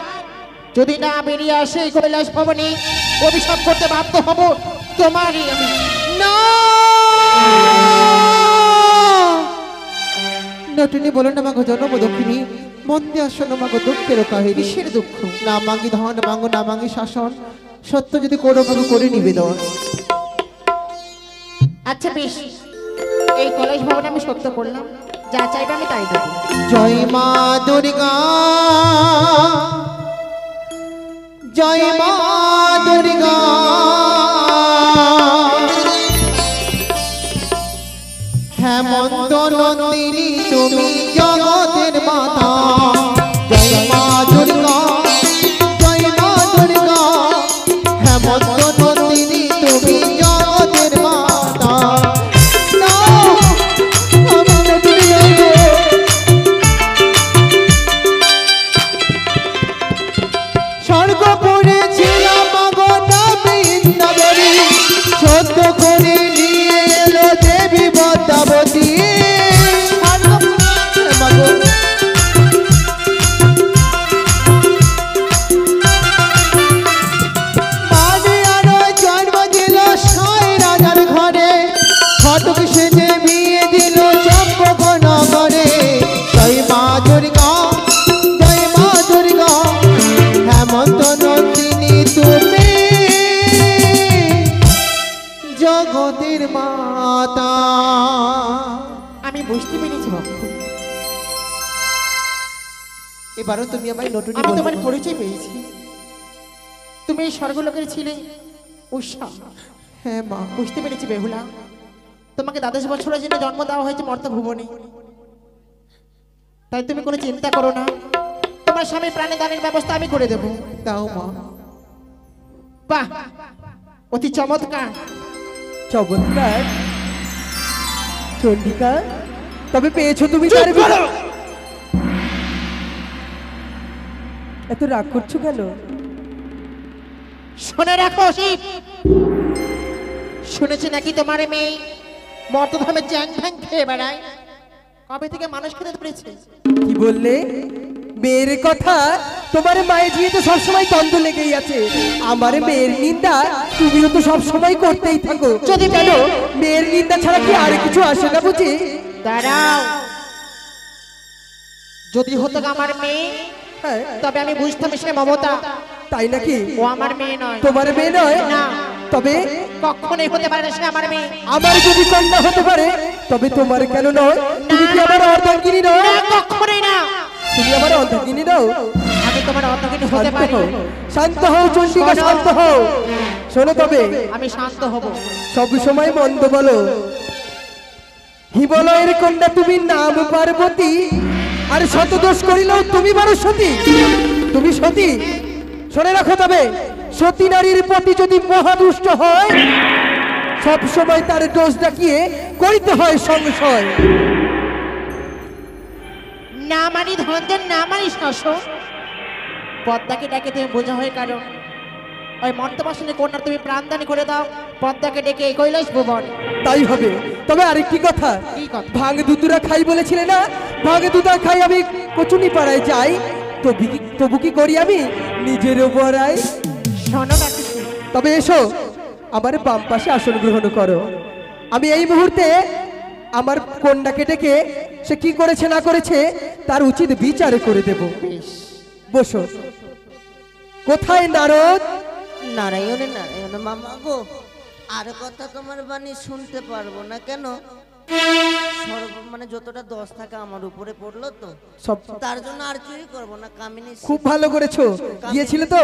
যদি না বেরিয়ে আসে এই কৈলাস ভবনে, অভিশাপ করতে বাধ্য হব তোমারই আমি। না নটনি বলো না মাগো জনম দক্ষিণী, মন্দে আসন মাগো দুঃখের কাহিনী। কিসের দুঃখ? না মাঙ্গি ধন মাঙ্গো, না মাঙ্গি শাসন, সত্য যদি করো মাগো করে নিবেদন। আচ্ছা বেশ, এই কৈলাস ভবনে আমি সত্য করলাম, যা চাইবে আমি তাই দেবো। জয় মা দুর্গা, জয় মা দুর্গা, হেমন্ত নন্দিনী তুমি জগতের মাতা। জয় মা দুর্গা, জয় মা দুর্গা, হেমন্ত নন্দিনী তুমি জগতের মাতা। নাও, আমি নটনি নইবো। স্বর্গপুরে ছিলাম মাগো নবীনগরী, সত্য করে নিয়ে এলো দেবী পদ্মাবতী। মাগো মাঝে আরো জন্ম দিল সাই রাজার ঘরে, ফটক সেজে বিয়ে দিল চম্পক নগরে। জয় মা দুর্গা, জয় মা দুর্গা, হেমন্ত নন্দিনী তুমি জগতের মাতা। আমি বুঝতে পেরেছি ভক্ত, এবারও তুমি আমায় নটনি আমি বলবে তোমার না? পরিচয় পেয়েছি, তুমি এই স্বর্গলোকের ছিলে উষা। হ্যাঁ মা, বুঝতে পেরেছি বেহুলা, তোমাকে দ্বাদশ বছরের জন্য জন্ম দেওয়া হয়েছে মর্ত ভুবনে, তাই তুমি কোনো চিন্তা করো না, তোমার স্বামী প্রাণী দানের ব্যবস্থা আমি করে দেবো। দাও মা। বাহ, অতি চমৎকার। চমৎকার। চণ্ডিকা, তবে পেয়েছো তুমি চুপ তার করো। এত রাগ করছো কেন? শুনে রাখো শিব, শুনেছি নাকি তোমার মেয়ে মর্তধামে চ্যাং ফ্যাং খেয়ে বেড়ায়, কবে থেকে মানুষ খেতে ধরেছে? কি বললে? মেয়ের কথা? তোমার মায়ের জিয়ে তো সবসময় দ্বন্দ্ব লেগেই আছে। আমার মেয়ের নিন্দা তুমিও তো সবসময় করতেই থাকো। যদি কেন? মেয়ের নিন্দা ছাড়া কি আর কিছু আসে না বুঝি? দাঁড়াও, যদি হতো আমার মেয়ে, হ্যাঁ, তবে আমি বুঝতাম সে মমতা, তাই নাকি? ও আমার মেয়ে নয়। তোমার মেয়ে নয়? না, তবে কখনোই হতে পারে না সে আমার মেয়ে। আমার যদি কন্যা হতে পারে, তবে তোমার কেন নয়? তুমি কি আমার অর্ধাঙ্গিনী নয়? না, কখনোই না। তুমি আমার অন্তর্গিনী দাও। আমি তোমার অন্তর্গিনী হতে পারি। শান্ত হও চন্ডিকা, শান্ত হও। শোনো তবে, আমি শান্ত হব। সব সময় মন্দ বলো। হিমালয়ের কন্যা তুমি, নাম পার্বতী, আর শতদোষ করিলেও তুমি বড় সতী। তুমি সতী। শুনে রাখো তবে, সতী নারীর প্রতি যদি মহাদুষ্ট হয়, সব সময় তার দোষ দেখিয়ে করিতে হয় সংশয়। না মানি ধনঞ্জয়, না মানি শাসন। পদ্মাকে ডেকে তুমি বোঝা হয়ে কারণ ওই মর্তবাসনে কন্যা তুমি প্রাণদান করে দাও। পদ্মাকে ডেকে এই কৈলাস ভুবন। তাই হবে। তবে আরেকটি কথা, কি কথা? ভাঙ দুধুরা খাই বলেছিলে না, ভাঙ দুধা খাই আমি কচুনি পাড়ায় যাই, তবু কি করি আমি নিজের বড়াই। শোনো না কিছু। তবে এসো, আমার বাম পাশে আসন গ্রহণ করো। আমি এই মুহূর্তে আমার কন্যাকে ডেকে সে কি করেছে না করেছে তার উচিত বিচার করে দেব। বেশ, বসো। কোথায় নারদ? নারায়ণে নারায়ণ মামা গো, আর কথা তোমার বাণী শুনতে পারবো না কেন? মানে যতটা দোষ থাকে আমার উপরে পড়লো তো, সব তার জন্য আর চুরি করবো না। কামিনী খুব ভালো করেছো। গিয়েছিলে তো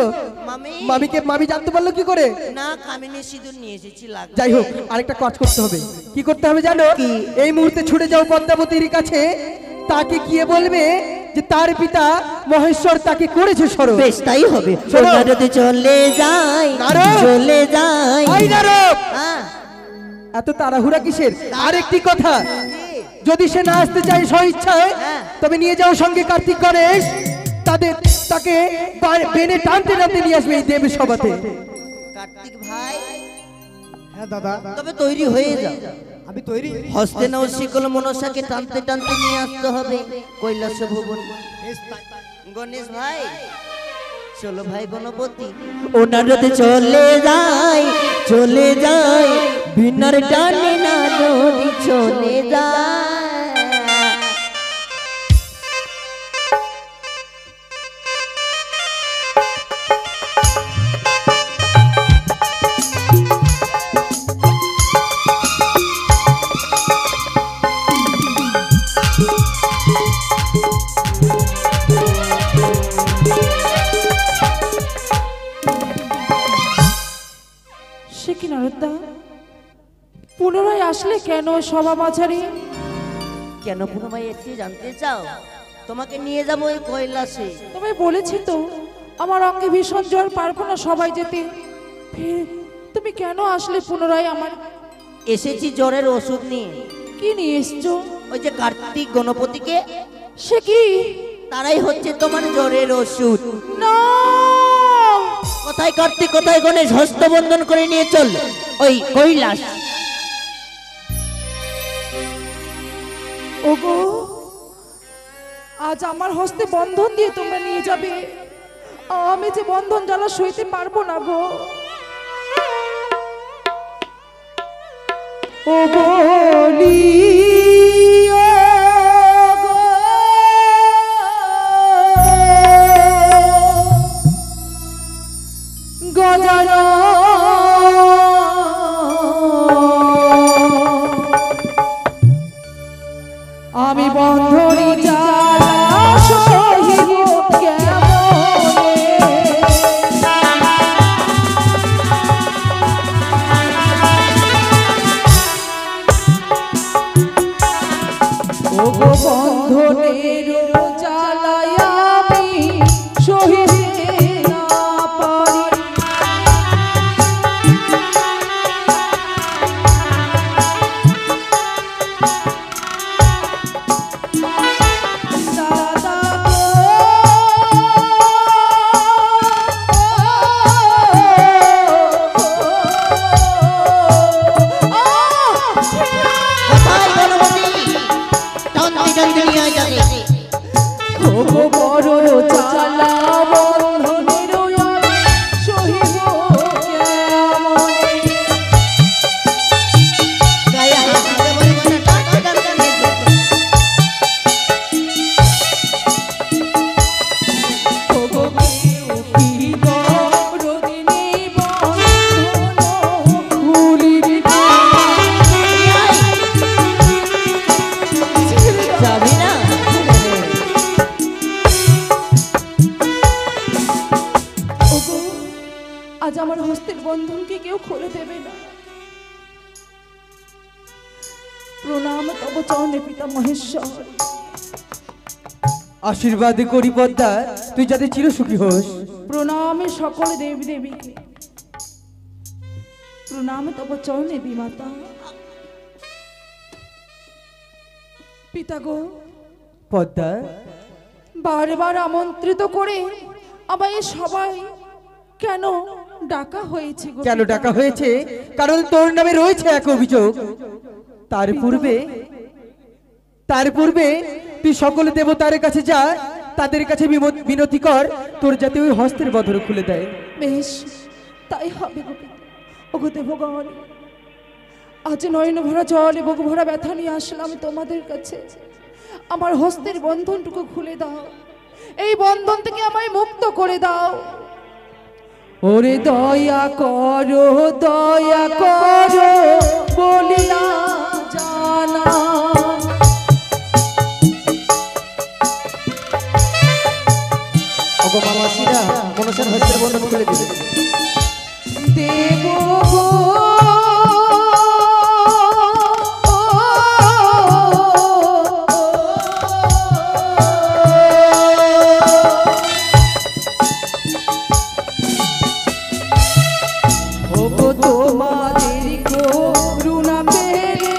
মামি জানতে পারলো কি করে? না, কামিনী সিঁদুর নিয়ে এসেছি। যাই হোক, আরেকটা কাজ করতে হবে। কি করতে হবে জানো? এই মুহূর্তে ছুটে যাও পদ্মাবতীর কাছে, তাকে গিয়ে বলবে যে তার পিতা মহেশ্বর তাকে করেছে স্মরণ। বেশ, তাই হবে। শোনো। চলে যাই, নারদ! চলে যাই। এই নারদ! হ্যাঁ, এত তাড়াহুড়া কিসের? আরেকটি কথা, যদি সে না আসতে চায় স্বইচ্ছায়, হ্যাঁ। তবে নিয়ে যাও সঙ্গে কার্তিক গণেশ, তাকে বেনে টানতে টানতে নিয়ে আসবে এই দেবী সভাতে। কার্তিক ভাই, হ্যাঁ দাদা, তবে তৈরি হয়ে যাও। আমি তৈরি। হস্তে নাও শিকল, মনসাকে টানতে টানতে নিয়ে আসতে হবে কৈলাস ভুবন। গণেশ ভাই, চলো ভাই গণপতি। ওনারতে চলে যাই, চলে যাই, বিনার টানে না নদী চলে যায়। সে কি নারদা, পুনরায় আসলে কেন সভা মাঝারি? কেন পুনমাই এসে জানতে চাও? তোমাকে নিয়ে যাবো ওই কৈলাসে। তুমি বলেছি তো আমার অঙ্গে ভীষণ জ্বর, পারবো না সবাই যেতে। ফের তুমি কেন আসলে পুনরায় আমার? এসেছি জ্বরের ওষুধ নিয়ে। কি নিয়ে এসছো? ওই যে কার্তিক গণপতিকে, সে কি? তারাই হচ্ছে তোমার জ্বরের ওষুধ। না, কোথায় কার্তিক, কোথায় গণেশ? হস্তবন্ধন করে নিয়ে চল ওই কৈলাস। ওগো, আজ আমার হস্তে বন্ধন দিয়ে তোমরা নিয়ে যাবে। আমি যে বন্ধন জ্বালা সইতে পারবো না গো। ও বলি গজানো আমি বন্ধনী জ্বালা সহিব কেমনে? ওগো বন্ধনের জ্বালায় আমি সহিতে না পারি। আজ আমার হস্তের বন্ধনকে কেউ খুলে দেবে না। প্রণাম তব চরণে পিতা মহেশ্বর। আশীর্বাদ করি পদ্মা, তুই যাতে চিরসুখী হোস। প্রণামে সকল দেব দেবীকে, প্রণাম তব চরণে বিমাতা। পিতা গো, পদ্মা, বারবার আমন্ত্রিত করে আমায় সবাই কেন ডাকা হয়েছে গো? কেন পিতা? ডাকা হয়েছে? কারণ তোর নামে রয়েছে এক অভিযোগ। তার পূর্বে তুই সকল দেবতার কাছে যা, তাদের কাছে বিনতি কর, তোর যাতে ওই হস্তের বন্ধন খুলে দেয়। বেশ, তাই হবে গো পিতা। ওগো দেবগণ, আজ নয়ন ভরা জল এবং ভরা ব্যথা নিয়ে আসলাম তোমাদের কাছে। আমার হস্তের বন্ধনটুকু খুলে দাও, এই বন্ধন থেকে আমায় মুক্ত করে দাও। ওরে দয়া করো বলিয়া জানা। ওগো মামাসিরা, মনসার হস্তের বন্ধন খুলে দিবে। দেব গো, ওগো তোমাদের করুণা পেলে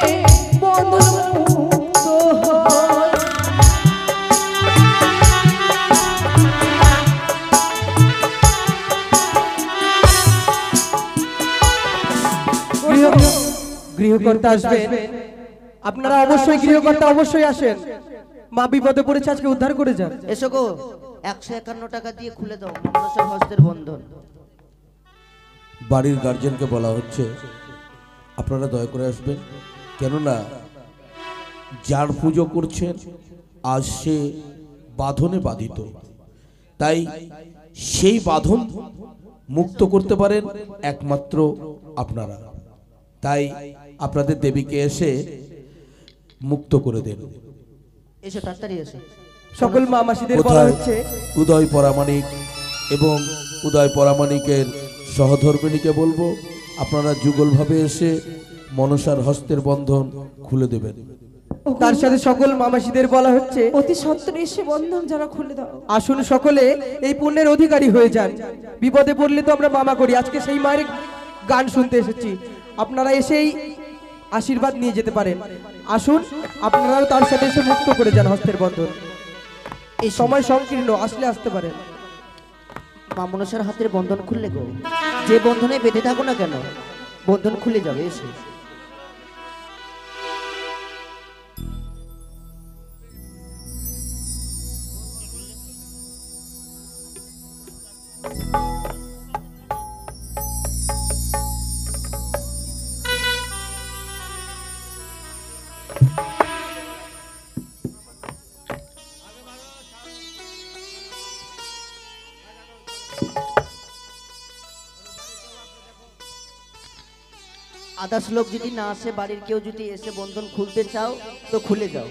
বন্ধন মুক্ত হয়। গৃহকর্তা আসবেন, আপনারা অবশ্যই গৃহকর্তা অবশ্যই আসেন। মা বিপদে পড়েছে, আজকে উদ্ধার করে যান। এসো গো, 151 টাকা দিয়ে খুলে দাও মনসার হস্তের বন্ধন। বাড়ির গার্জেনকে বলা হচ্ছে আপনারা দয়া করে আসবেন, কেননা যার পুজো করছেন আজ সে বাঁধনে বাঁধিত, তাই সেই বাঁধন মুক্ত করতে পারেন একমাত্র আপনারা। তাই আপনাদের দেবীকে এসে মুক্ত করে দেন। এসো তাড়াতাড়ি এসো। সকল মা মাসিদের বলা কোথায় হচ্ছে উদয় পরামানিক এবং উদয় পরামানিকের সহধর্মিণীকে বলবো আপনারা যুগলভাবে এসে মনসার হস্তের বন্ধন খুলে দেবেন। তার সাথে সকল মামাসিদের বলা হচ্ছে অতি সত্বরে এসে বন্ধন যারা খুলে দাও। আসুন সকলে এই পুণ্যের অধিকারী হয়ে যান। বিপদে পড়লে তো আমরা মামা করি, আজকে সেই মায়ের গান শুনতে এসেছি, আপনারা এসেই আশীর্বাদ নিয়ে যেতে পারেন। আসুন আপনারাও তার সাথে এসে মুক্ত করে যান হস্তের বন্ধন। এই সময় সংকীর্ণ, আসলে আসতে পারেন। মা মনসার হাতের বন্ধন খুললে গো, যে বন্ধনে বেঁধে থাকো না কেন বন্ধন খুলে যাবে। এসো। আদার্স লোক যদি না আসে, বাড়ির কেউ যদি এসে বন্ধন খুলতে চাও তো খুলে যাও।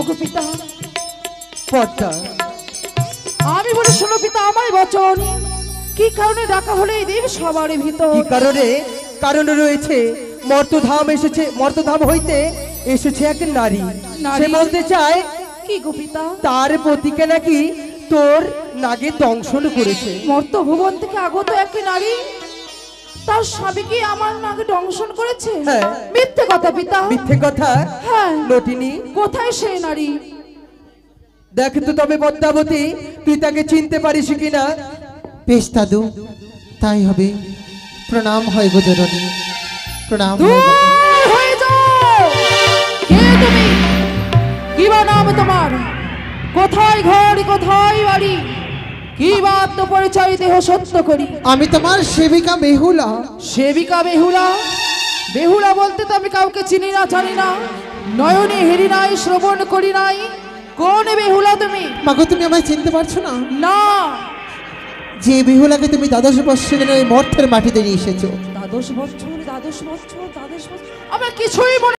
ওগো পিতা, পদ্মা, আমি বলে শোনো পিতা আমার বচন। কি কারণে ডাকা হলো এই দেব সবার ভিতর? কি কারণে? কারণে রয়েছে মর্তধাম হইতে এসেছে এক নারী। নারী? সে বলতে চায় কি গো পিতা? তার পতিকে নাকি তোর নাগে দংশন করেছে। মর্ত ভুবন থেকে আগত এক নারী তার স্বামীকে আমার নাগে দংশন করেছে? হ্যাঁ। মিথ্যে কথা পিতা। মিথ্যে কথা? হ্যাঁ। নটিনী, কোথায় সেই নারী? দেখ তো তবে পদ্মাবতী, তুই তাকে চিনতে পারিস কিনা। বেশ দাদু, তাই হবে। প্রণাম হয় গো জননী, প্রণাম হয় দূর গো। হয়ে যাও। কে তুমি? কি বা নাম তোমার? কোথায় ঘর কোথায় বাড়ি, কি বা আত্মপরিচয় দেহ সত্য করি। আমি তোমার সেবিকা বেহুলা। সেবিকা বেহুলা? বেহুলা বলতে তো আমি কাউকে চিনি না, জানি না, নয়নে হেরি নাই, শ্রবণ করি নাই। কোন বেহুলা তুমি? মাগো তুমি আমায় চিনতে পারছো না? না। যে বেহুলাকে তুমি দ্বাদশ বৎসরের ওই মর্থের মাটিতে নিয়ে এসেছো। দ্বাদশ বছর, দ্বাদশ বছর, দ্বাদশ বছর, আমার কিছুই মনে